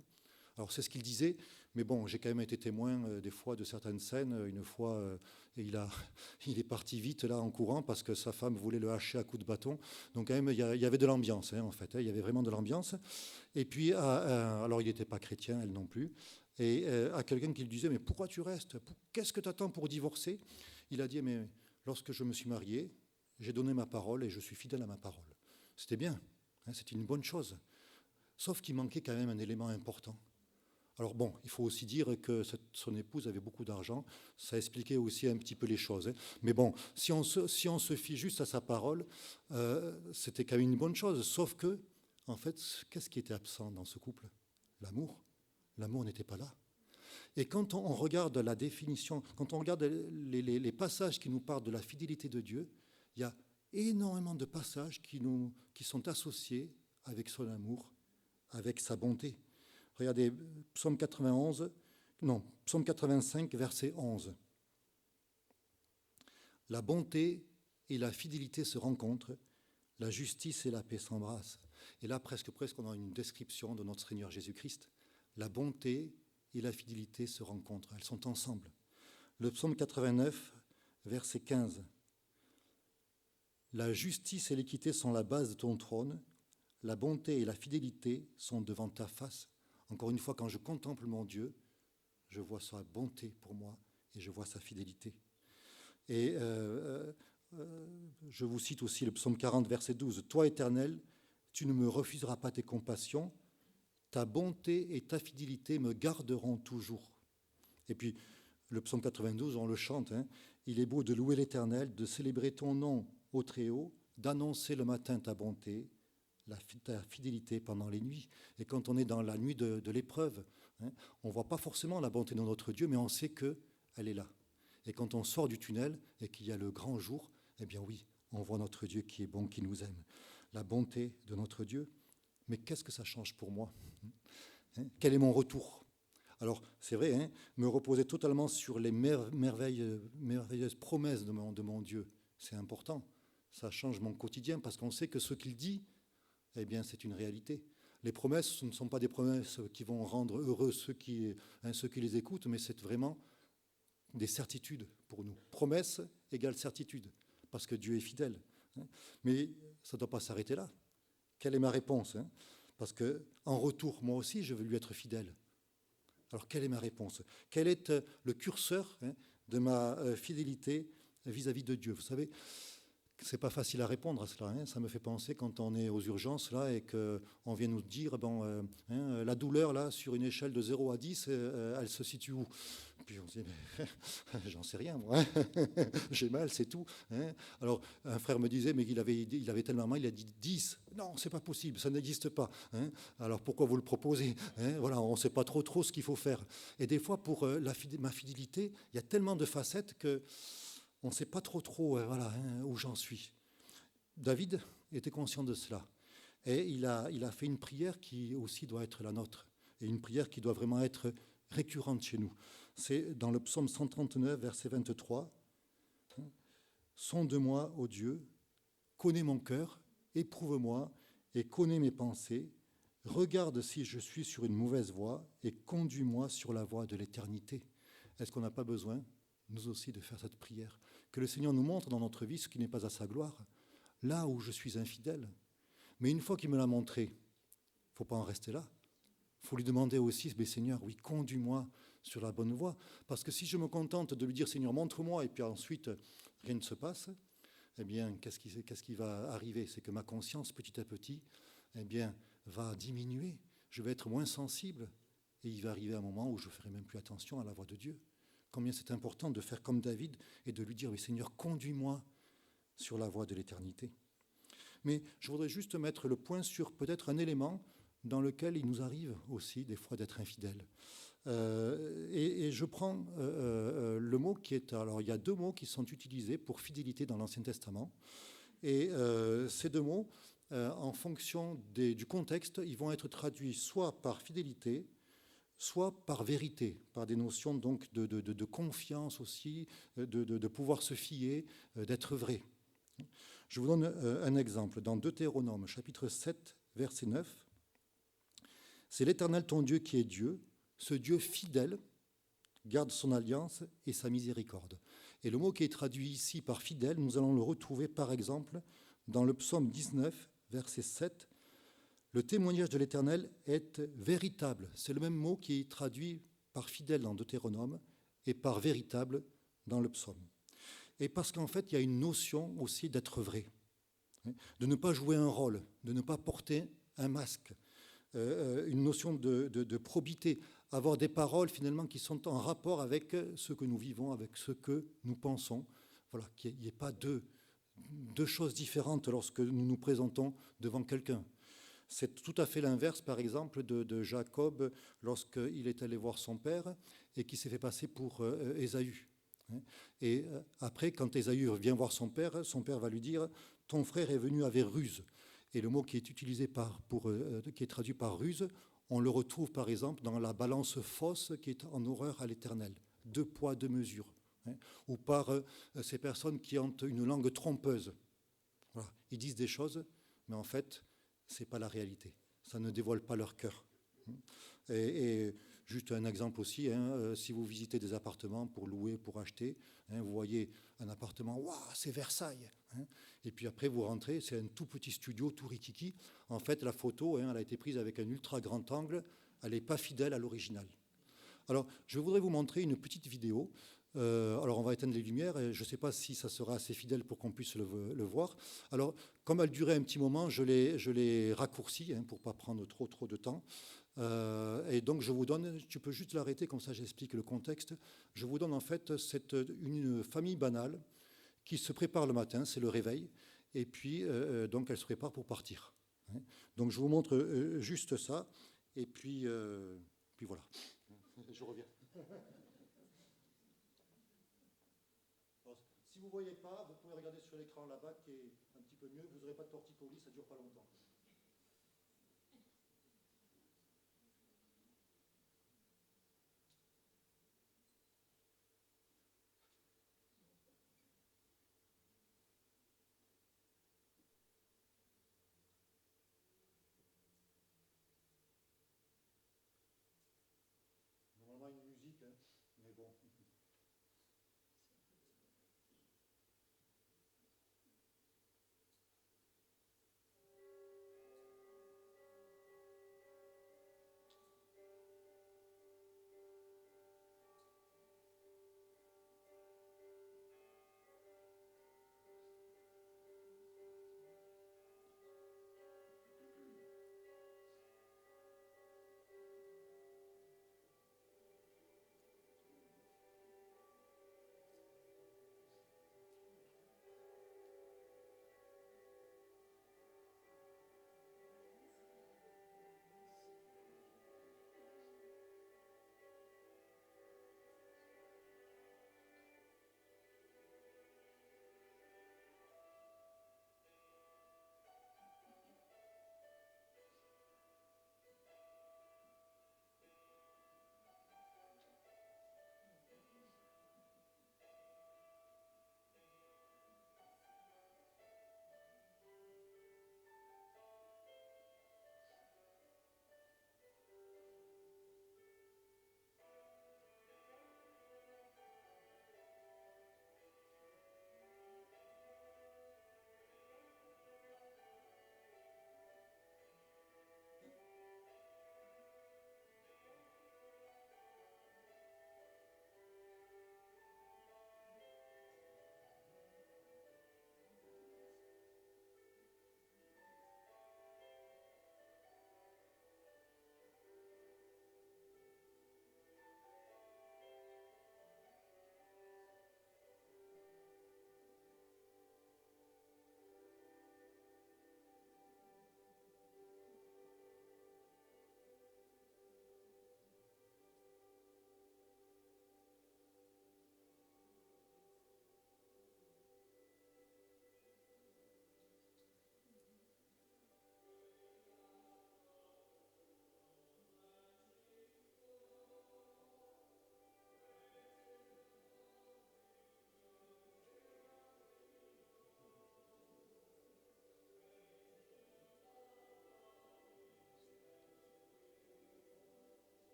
Alors c'est ce qu'il disait, mais bon, j'ai quand même été témoin des fois de certaines scènes. Une fois, il est parti vite là en courant parce que sa femme voulait le hacher à coups de bâton. Donc quand même, il y avait de l'ambiance en fait. Il y avait vraiment de l'ambiance. Et puis, alors il n'était pas chrétien, elle non plus. Et à quelqu'un qui lui disait, mais pourquoi tu restes? Qu'est-ce que tu attends pour divorcer? Il a dit, mais lorsque je me suis marié, j'ai donné ma parole et je suis fidèle à ma parole. C'était bien, hein, c'était une bonne chose. Sauf qu'il manquait quand même un élément important. Alors bon, il faut aussi dire que son épouse avait beaucoup d'argent, ça expliquait aussi un petit peu les choses. Hein. Mais bon, si on se fie juste à sa parole, c'était quand même une bonne chose. Sauf que, en fait, qu'est-ce qui était absent dans ce couple? L'amour. L'amour n'était pas là. Et quand on regarde la définition, quand on regarde les passages qui nous parlent de la fidélité de Dieu, il y a énormément de passages qui sont associés avec son amour, avec sa bonté. Regardez, Psaume 85, verset 11. La bonté et la fidélité se rencontrent, la justice et la paix s'embrassent. Et là, presque, on a une description de notre Seigneur Jésus-Christ. La bonté et la fidélité se rencontrent, elles sont ensemble. Le psaume 89, verset 15. La justice et l'équité sont la base de ton trône, la bonté et la fidélité sont devant ta face. Encore une fois, quand je contemple mon Dieu, je vois sa bonté pour moi et je vois sa fidélité. Et je vous cite aussi le psaume 40, verset 12. Toi, Éternel, tu ne me refuseras pas tes compassions, ta bonté et ta fidélité me garderont toujours. Et puis, le psaume 92, on le chante, hein, il est beau de louer l'Éternel, de célébrer ton nom au Très-Haut, d'annoncer le matin ta bonté, ta fidélité pendant les nuits. Et quand on est dans la nuit de l'épreuve, hein, on ne voit pas forcément la bonté de notre Dieu, mais on sait qu'elle est là. Et quand on sort du tunnel et qu'il y a le grand jour, eh bien oui, on voit notre Dieu qui est bon, qui nous aime. La bonté de notre Dieu. Mais qu'est-ce que ça change pour moi? Quel est mon retour? Alors, c'est vrai, hein, me reposer totalement sur les merveilleuses promesses de mon Dieu, c'est important. Ça change mon quotidien parce qu'on sait que ce qu'il dit, eh bien, c'est une réalité. Les promesses, ce ne sont pas des promesses qui vont rendre heureux ceux qui les écoutent, mais c'est vraiment des certitudes pour nous. Promesse égale certitude, parce que Dieu est fidèle. Hein. Mais ça ne doit pas s'arrêter là. Quelle est ma réponse? Hein? Parce qu'en retour, moi aussi, je veux lui être fidèle. Alors, quelle est ma réponse? Quel est le curseur, hein, de ma fidélité vis-à-vis de Dieu? Vous savez, c'est pas facile à répondre à cela. Hein. Ça me fait penser quand on est aux urgences là, et qu'on vient nous dire la douleur, là, sur une échelle de 0 à 10, elle se situe où? Puis on se dit, mais, j'en sais rien, moi. Hein. J'ai mal, c'est tout. Hein. Alors, un frère me disait, mais il avait tellement mal, il a dit 10. Non, c'est pas possible, ça n'existe pas. Hein. Alors, pourquoi vous le proposez? Hein. Voilà, on ne sait pas trop ce qu'il faut faire. Et des fois, pour ma fidélité, il y a tellement de facettes qu'on ne sait pas trop où j'en suis. David était conscient de cela. Et il a fait une prière qui aussi doit être la nôtre. Et une prière qui doit vraiment être récurrente chez nous. C'est dans le psaume 139, verset 23. « Sonde-moi, ô Dieu, connais mon cœur, éprouve-moi et connais mes pensées. Regarde si je suis sur une mauvaise voie et conduis-moi sur la voie de l'éternité. » Est-ce qu'on n'a pas besoin, nous aussi, de faire cette prière? Que le Seigneur nous montre dans notre vie ce qui n'est pas à sa gloire, là où je suis infidèle. Mais une fois qu'il me l'a montré, il ne faut pas en rester là. Il faut lui demander aussi, mais Seigneur, oui, conduis-moi sur la bonne voie. Parce que si je me contente de lui dire, Seigneur, montre-moi, et puis ensuite, rien ne se passe, eh bien, qu'est-ce qui va arriver? C'est que ma conscience, petit à petit, eh bien, va diminuer. Je vais être moins sensible, et il va arriver un moment où je ne ferai même plus attention à la voix de Dieu. Combien c'est important de faire comme David et de lui dire, oui, Seigneur, conduis-moi sur la voie de l'éternité. Mais je voudrais juste mettre le point sur peut-être un élément dans lequel il nous arrive aussi des fois d'être infidèles. Et je prends le mot qui est... Alors, il y a deux mots qui sont utilisés pour fidélité dans l'Ancien Testament. Et ces deux mots, en fonction du contexte, ils vont être traduits soit par fidélité, soit par vérité, par des notions donc de confiance aussi, de pouvoir se fier, d'être vrai. Je vous donne un exemple. Dans Deutéronome, chapitre 7, verset 9, « C'est l'Éternel ton Dieu qui est Dieu, ce Dieu fidèle garde son alliance et sa miséricorde. » Et le mot qui est traduit ici par fidèle, nous allons le retrouver par exemple dans le psaume 19, verset 7. Le témoignage de l'Éternel est véritable. C'est le même mot qui est traduit par fidèle dans Deutéronome et par véritable dans le psaume. Et parce qu'en fait, il y a une notion aussi d'être vrai, de ne pas jouer un rôle, de ne pas porter un masque, une notion de probité, avoir des paroles finalement qui sont en rapport avec ce que nous vivons, avec ce que nous pensons. Voilà, qu'il n'y ait pas deux choses différentes lorsque nous nous présentons devant quelqu'un. C'est tout à fait l'inverse, par exemple, de Jacob lorsqu'il est allé voir son père et qui s'est fait passer pour Ésaü. Et après, quand Ésaü vient voir son père va lui dire « Ton frère est venu avec ruse ». Et le mot qui est utilisé qui est traduit par ruse, on le retrouve par exemple dans la balance fausse qui est en horreur à l'Éternel. 2 poids, 2 mesures. Ou par ces personnes qui ont une langue trompeuse. Voilà. Ils disent des choses, mais en fait, ce n'est pas la réalité. Ça ne dévoile pas leur cœur. Et juste un exemple aussi, si vous visitez des appartements pour louer, pour acheter, vous voyez un appartement, waouh, c'est Versailles. Et puis après, vous rentrez, c'est un tout petit studio, tout rikiki. En fait, la photo, elle a été prise avec un ultra grand angle, elle n'est pas fidèle à l'original. Alors, je voudrais vous montrer une petite vidéo. Alors, on va éteindre les lumières et je ne sais pas si ça sera assez fidèle pour qu'on puisse le voir. Alors, comme elle durait un petit moment, je l'ai raccourci pour ne pas prendre trop de temps. Et donc, je vous donne, tu peux juste l'arrêter, comme ça j'explique le contexte. Je vous donne en fait une famille banale qui se prépare le matin, c'est le réveil, et puis donc elle se prépare pour partir. Donc, je vous montre juste ça, et puis voilà. Je reviens. Si vous ne voyez pas, vous pouvez regarder sur l'écran là-bas qui est un petit peu mieux. Vous n'aurez pas de torticolis, ça ne dure pas longtemps. Normalement une musique, mais bon.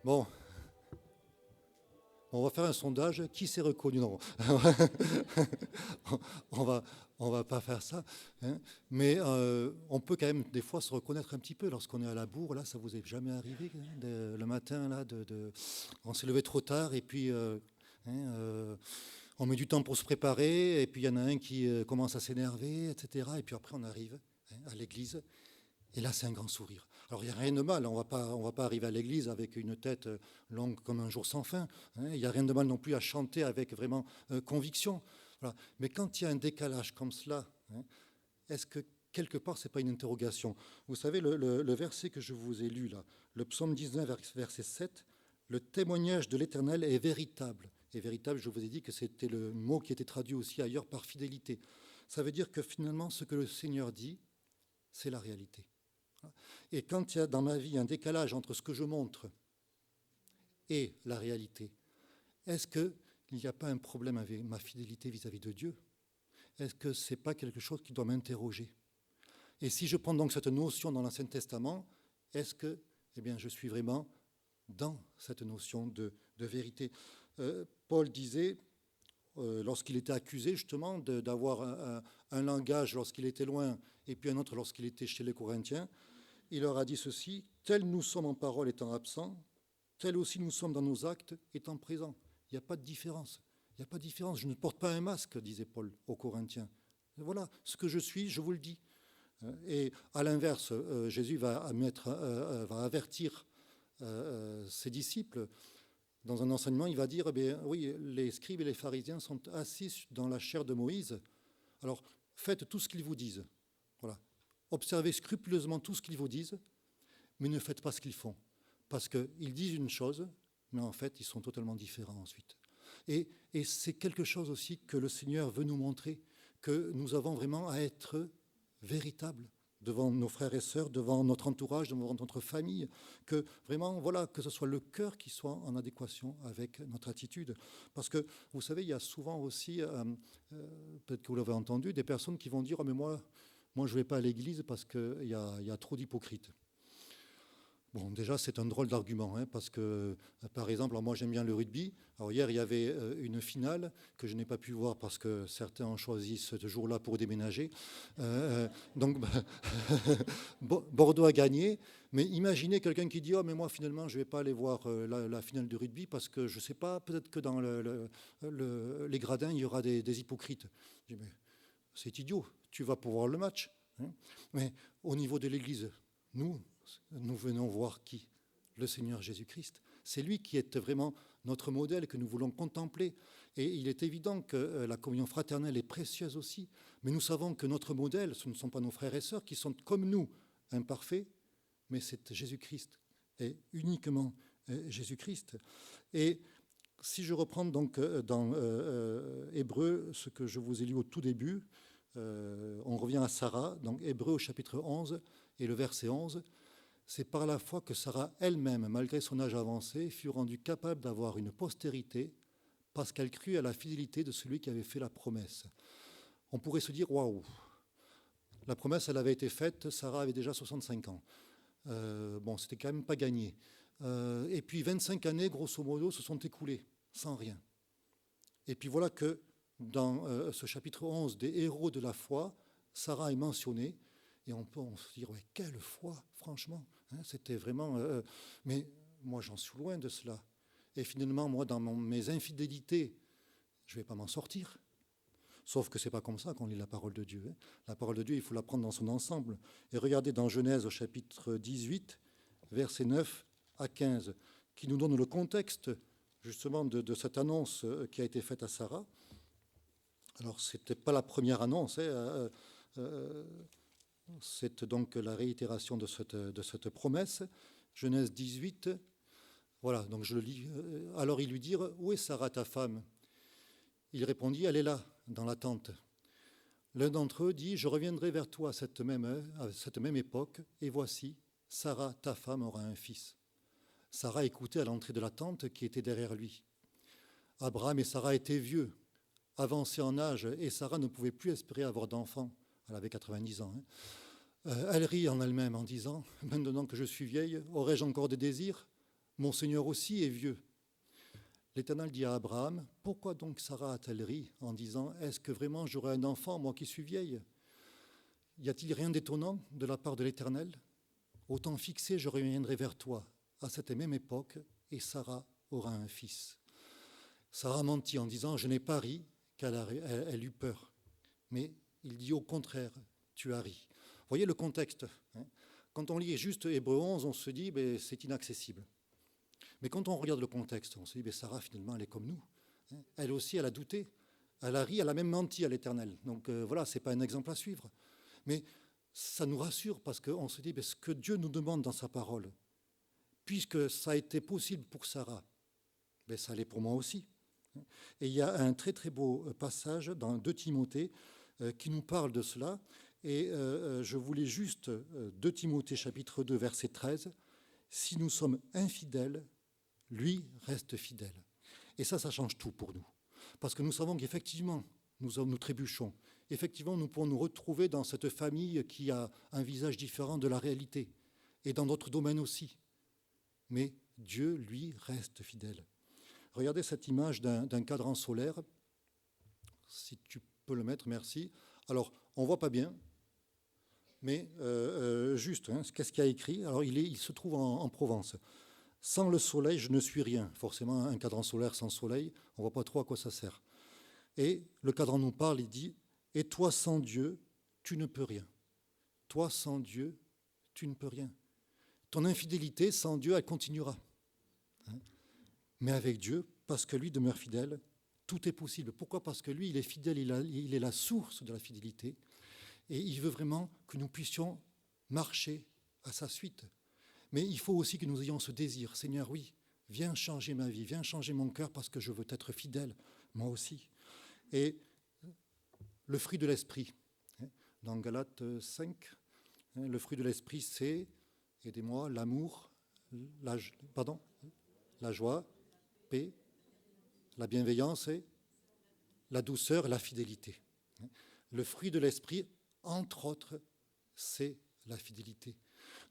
Bon, on va faire un sondage. Qui s'est reconnu? Non, on va pas faire ça. Hein. Mais on peut quand même des fois se reconnaître un petit peu lorsqu'on est à la bourre. Là, ça vous est jamais arrivé hein, le matin là, on s'est levé trop tard et puis on met du temps pour se préparer et puis il y en a un qui commence à s'énerver, etc. Et puis après on arrive à l'église et là c'est un grand sourire. Alors il n'y a rien de mal, on va pas arriver à l'église avec une tête longue comme un jour sans fin. Hein. Il n'y a rien de mal non plus à chanter avec vraiment conviction. Voilà. Mais quand il y a un décalage comme cela, hein, est-ce que quelque part c'est pas une interrogation? Vous savez le verset que je vous ai lu là, le psaume 19 verset 7, le témoignage de l'Éternel est véritable. Et véritable, je vous ai dit que c'était le mot qui était traduit aussi ailleurs par fidélité. Ça veut dire que finalement ce que le Seigneur dit, c'est la réalité. Et quand il y a dans ma vie un décalage entre ce que je montre et la réalité, est-ce qu'il n'y a pas un problème avec ma fidélité vis-à-vis de Dieu? Est-ce que ce n'est pas quelque chose qui doit m'interroger? Et si je prends donc cette notion dans l'Ancien Testament, est-ce que je suis vraiment dans cette notion de vérité? Paul disait, lorsqu'il était accusé justement d'avoir un langage lorsqu'il était loin et puis un autre lorsqu'il était chez les Corinthiens, il leur a dit ceci: tel nous sommes en parole étant absents, tel aussi nous sommes dans nos actes étant présents. Il n'y a pas de différence. Il n'y a pas de différence. Je ne porte pas un masque, disait Paul aux Corinthiens. Et voilà, ce que je suis, je vous le dis. Et à l'inverse, Jésus va avertir ses disciples. Dans un enseignement, il va dire, oui, les scribes et les pharisiens sont assis dans la chair de Moïse. Alors, faites tout ce qu'ils vous disent. Voilà. Observez scrupuleusement tout ce qu'ils vous disent, mais ne faites pas ce qu'ils font. Parce qu'ils disent une chose, mais en fait, ils sont totalement différents ensuite. Et c'est quelque chose aussi que le Seigneur veut nous montrer, que nous avons vraiment à être véritables devant nos frères et sœurs, devant notre entourage, devant notre famille, que vraiment, voilà, que ce soit le cœur qui soit en adéquation avec notre attitude. Parce que, vous savez, il y a souvent aussi, peut-être que vous l'avez entendu, des personnes qui vont dire « Oh, mais moi je ne vais pas à l'église parce qu'il y a trop d'hypocrites ». Bon, déjà, c'est un drôle d'argument, hein, parce que, par exemple, moi j'aime bien le rugby. Alors hier, il y avait une finale que je n'ai pas pu voir parce que certains ont choisi ce jour-là pour déménager. Donc, Bordeaux a gagné. Mais imaginez quelqu'un qui dit « Oh, mais moi, finalement, je ne vais pas aller voir la finale de rugby parce que je ne sais pas, peut-être que dans les gradins, il y aura des hypocrites. » Je dis « Mais c'est idiot, tu vas pour voir le match. Hein. » Mais au niveau de l'Église, nous venons voir qui? Le Seigneur Jésus-Christ. C'est lui qui est vraiment notre modèle que nous voulons contempler. Et il est évident que la communion fraternelle est précieuse aussi. Mais nous savons que notre modèle, ce ne sont pas nos frères et sœurs qui sont comme nous, imparfaits, mais c'est Jésus-Christ. Et uniquement Jésus-Christ. Et si je reprends donc dans Hébreux, ce que je vous ai lu au tout début, on revient à Sarah, donc Hébreux au chapitre 11 et le verset 11. C'est par la foi que Sarah elle-même, malgré son âge avancé, fut rendue capable d'avoir une postérité parce qu'elle crut à la fidélité de celui qui avait fait la promesse. On pourrait se dire, waouh, la promesse, elle avait été faite, Sarah avait déjà 65 ans. Bon, c'était quand même pas gagné. Et puis 25 années, grosso modo, se sont écoulées, sans rien. Et puis voilà que dans ce chapitre 11 des héros de la foi, Sarah est mentionnée. Et on peut se dire, ouais, quelle foi, franchement. Hein, c'était vraiment... mais moi, j'en suis loin de cela. Et finalement, moi, dans mes infidélités, je ne vais pas m'en sortir. Sauf que ce n'est pas comme ça qu'on lit la parole de Dieu. Hein. La parole de Dieu, il faut la prendre dans son ensemble. Et regardez dans Genèse au chapitre 18, versets 9 à 15, qui nous donne le contexte, justement, de cette annonce qui a été faite à Sarah. Alors, ce n'était pas la première annonce, hein, c'est donc la réitération de cette promesse. Genèse 18, voilà, donc je le lis. Alors ils lui dirent, où est Sarah ta femme? Il répondit, elle est là, dans la tente. L'un d'entre eux dit, je reviendrai vers toi à cette même époque, et voici, Sarah ta femme aura un fils. Sarah écoutait à l'entrée de la tente qui était derrière lui. Abraham et Sarah étaient vieux, avancés en âge, et Sarah ne pouvait plus espérer avoir d'enfant. Elle avait 90 ans. Hein. Elle rit en elle-même en disant, maintenant que je suis vieille, aurais-je encore des désirs? Mon Seigneur aussi est vieux. L'Éternel dit à Abraham, pourquoi donc Sarah a-t-elle ri en disant, est-ce que vraiment j'aurai un enfant, moi qui suis vieille? Y a-t-il rien d'étonnant de la part de l'Éternel? Au temps fixé, je reviendrai vers toi à cette même époque, et Sarah aura un fils. Sarah mentit en disant, je n'ai pas ri, car elle eut peur. Mais il dit au contraire, tu as ri. Vous voyez le contexte, hein? Quand on lit juste Hébreux 11, on se dit, c'est inaccessible. Mais quand on regarde le contexte, on se dit, Sarah, finalement, elle est comme nous. Elle aussi, elle a douté. Elle a ri, elle a même menti à l'Éternel. Donc voilà, ce n'est pas un exemple à suivre. Mais ça nous rassure parce qu'on se dit, ce que Dieu nous demande dans sa parole, puisque ça a été possible pour Sarah, ça l'est pour moi aussi. Et il y a un très très beau passage dans 2 Timothée qui nous parle de cela. Et je voulais juste, 2 Timothée chapitre 2, verset 13, « Si nous sommes infidèles, lui reste fidèle. » Et ça change tout pour nous. Parce que nous savons qu'effectivement, nous trébuchons. Effectivement, nous pouvons nous retrouver dans cette famille qui a un visage différent de la réalité. Et dans d'autres domaines aussi. Mais Dieu, lui, reste fidèle. Regardez cette image d'un cadran solaire. Si tu peux le mettre, merci. Alors, on ne voit pas bien. Mais juste, qu'est-ce qu'il y a écrit? Alors, il se trouve en Provence. Sans le soleil, je ne suis rien. Forcément, un cadran solaire sans soleil, on ne voit pas trop à quoi ça sert. Et le cadran nous parle, il dit, « Et toi sans Dieu, tu ne peux rien. Toi sans Dieu, tu ne peux rien. Ton infidélité sans Dieu, elle continuera. » Mais avec Dieu, parce que lui demeure fidèle, tout est possible. Pourquoi? Parce que lui, il est fidèle, il est la source de la fidélité. Et il veut vraiment que nous puissions marcher à sa suite. Mais il faut aussi que nous ayons ce désir. Seigneur, oui, viens changer ma vie, viens changer mon cœur parce que je veux être fidèle, moi aussi. Et le fruit de l'esprit, dans Galates 5, le fruit de l'esprit, c'est, aidez-moi, l'amour, la joie, paix, la bienveillance et la douceur, la fidélité. Le fruit de l'esprit, entre autres, c'est la fidélité.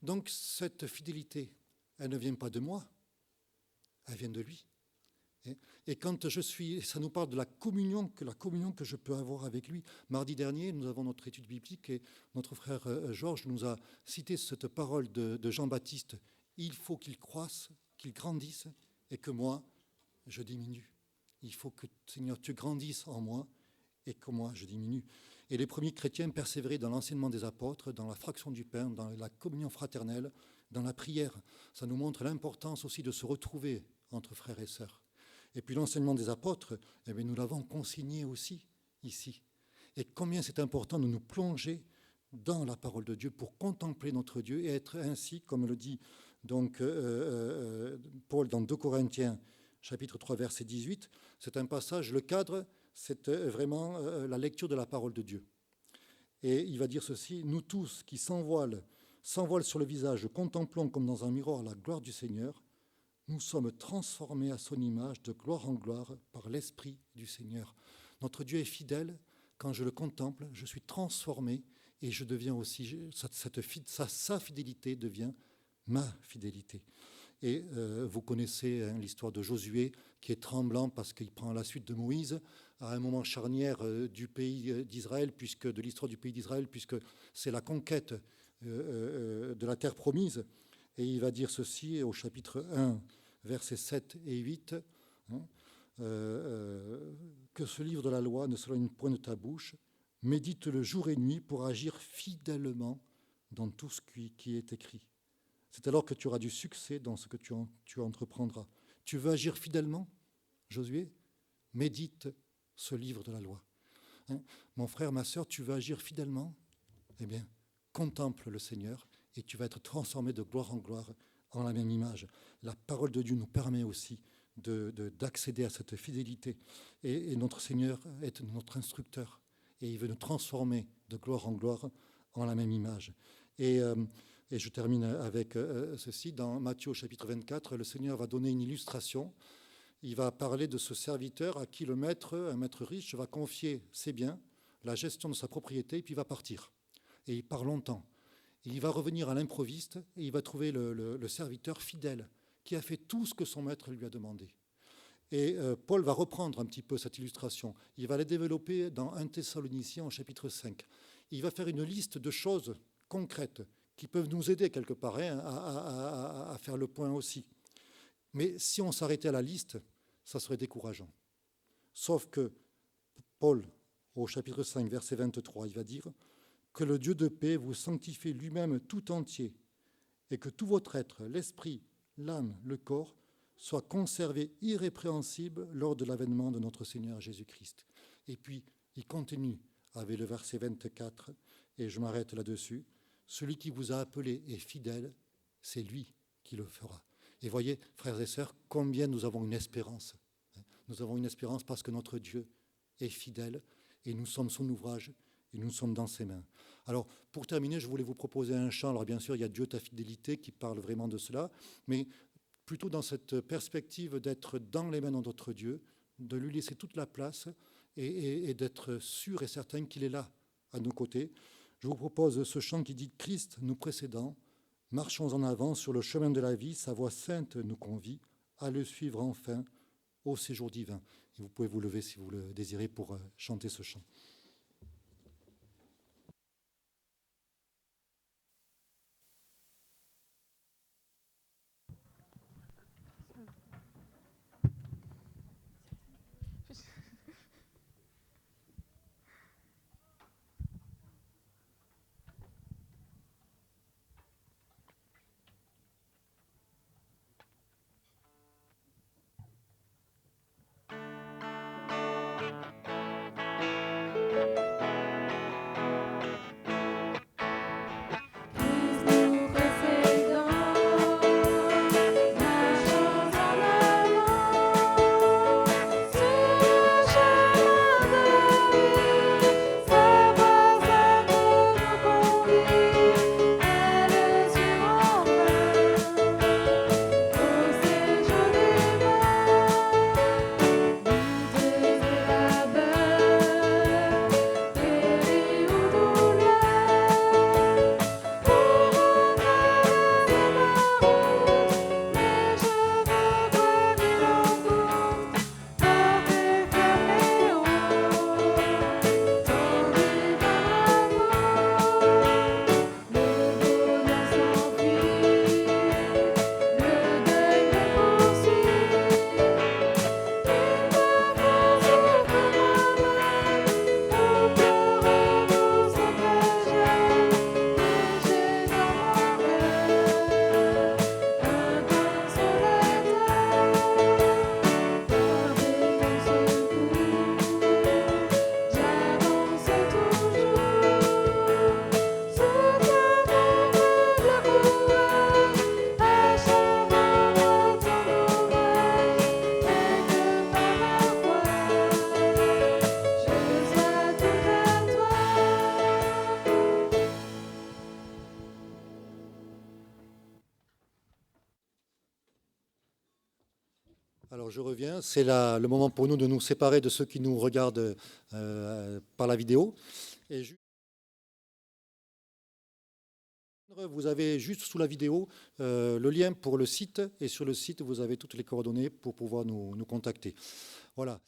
Donc cette fidélité, elle ne vient pas de moi, elle vient de lui. Et quand ça nous parle de la communion que je peux avoir avec lui. Mardi dernier, nous avons notre étude biblique et notre frère Georges nous a cité cette parole de Jean-Baptiste. Il faut qu'il croisse, qu'il grandisse et que moi, je diminue. Il faut que, Seigneur, tu grandisses en moi et que moi, je diminue. Et les premiers chrétiens persévéraient dans l'enseignement des apôtres, dans la fraction du pain, dans la communion fraternelle, dans la prière. Ça nous montre l'importance aussi de se retrouver entre frères et sœurs. Et puis l'enseignement des apôtres, nous l'avons consigné aussi ici. Et combien c'est important de nous plonger dans la parole de Dieu pour contempler notre Dieu et être ainsi, comme le dit donc Paul dans 2 Corinthiens, chapitre 3, verset 18. C'est un passage, le cadre, c'est vraiment la lecture de la parole de Dieu. Et il va dire ceci, « Nous tous qui sans voile sur le visage, contemplons comme dans un miroir la gloire du Seigneur, nous sommes transformés à son image de gloire en gloire par l'Esprit du Seigneur. » Notre Dieu est fidèle. Quand je le contemple, je suis transformé et je deviens aussi, sa fidélité devient ma fidélité. Et vous connaissez l'histoire de Josué qui est tremblant parce qu'il prend la suite de Moïse à un moment charnière du pays d'Israël, de l'histoire du pays d'Israël, puisque c'est la conquête de la terre promise. Et il va dire ceci au chapitre 1, versets 7 et 8, que ce livre de la loi ne s'éloigne point de ta bouche, médite-le jour et nuit pour agir fidèlement dans tout ce qui est écrit. C'est alors que tu auras du succès dans ce que tu entreprendras. Tu veux agir fidèlement, Josué? Médite ce livre de la loi. Mon frère, ma sœur, tu veux agir fidèlement? Eh bien, contemple le Seigneur et tu vas être transformé de gloire en gloire en la même image. La parole de Dieu nous permet aussi d'accéder à cette fidélité. Et notre Seigneur est notre instructeur et il veut nous transformer de gloire en gloire en la même image. Et je termine avec ceci. Dans Matthieu chapitre 24, le Seigneur va donner une illustration. Il va parler de ce serviteur à qui un maître riche, va confier ses biens, la gestion de sa propriété, et puis il va partir. Et il part longtemps. Et il va revenir à l'improviste et il va trouver le serviteur fidèle qui a fait tout ce que son maître lui a demandé. Et Paul va reprendre un petit peu cette illustration. Il va la développer dans 1 Thessaloniciens au chapitre 5. Il va faire une liste de choses concrètes qui peuvent nous aider quelque part à faire le point aussi. Mais si on s'arrêtait à la liste, ça serait décourageant. Sauf que Paul, au chapitre 5, verset 23, il va dire « Que le Dieu de paix vous sanctifie lui-même tout entier et que tout votre être, l'esprit, l'âme, le corps, soit conservé irrépréhensible lors de l'avènement de notre Seigneur Jésus-Christ. » Et puis, il continue avec le verset 24, et je m'arrête là-dessus. « Celui qui vous a appelé est fidèle, c'est lui qui le fera. » Et voyez, frères et sœurs, combien nous avons une espérance. Nous avons une espérance parce que notre Dieu est fidèle, et nous sommes son ouvrage, et nous sommes dans ses mains. Alors, pour terminer, je voulais vous proposer un chant. Alors, bien sûr, il y a Dieu, ta fidélité, qui parle vraiment de cela, mais plutôt dans cette perspective d'être dans les mains de notre Dieu, de lui laisser toute la place et d'être sûr et certain qu'il est là, à nos côtés. Je vous propose ce chant qui dit « Christ nous précédant, marchons en avant sur le chemin de la vie, sa voix sainte nous convie à le suivre enfin au séjour divin. » Et vous pouvez vous lever si vous le désirez pour chanter ce chant. Alors je reviens, c'est le moment pour nous de nous séparer de ceux qui nous regardent par la vidéo. Et vous avez juste sous la vidéo le lien pour le site, et sur le site vous avez toutes les coordonnées pour pouvoir nous contacter. Voilà.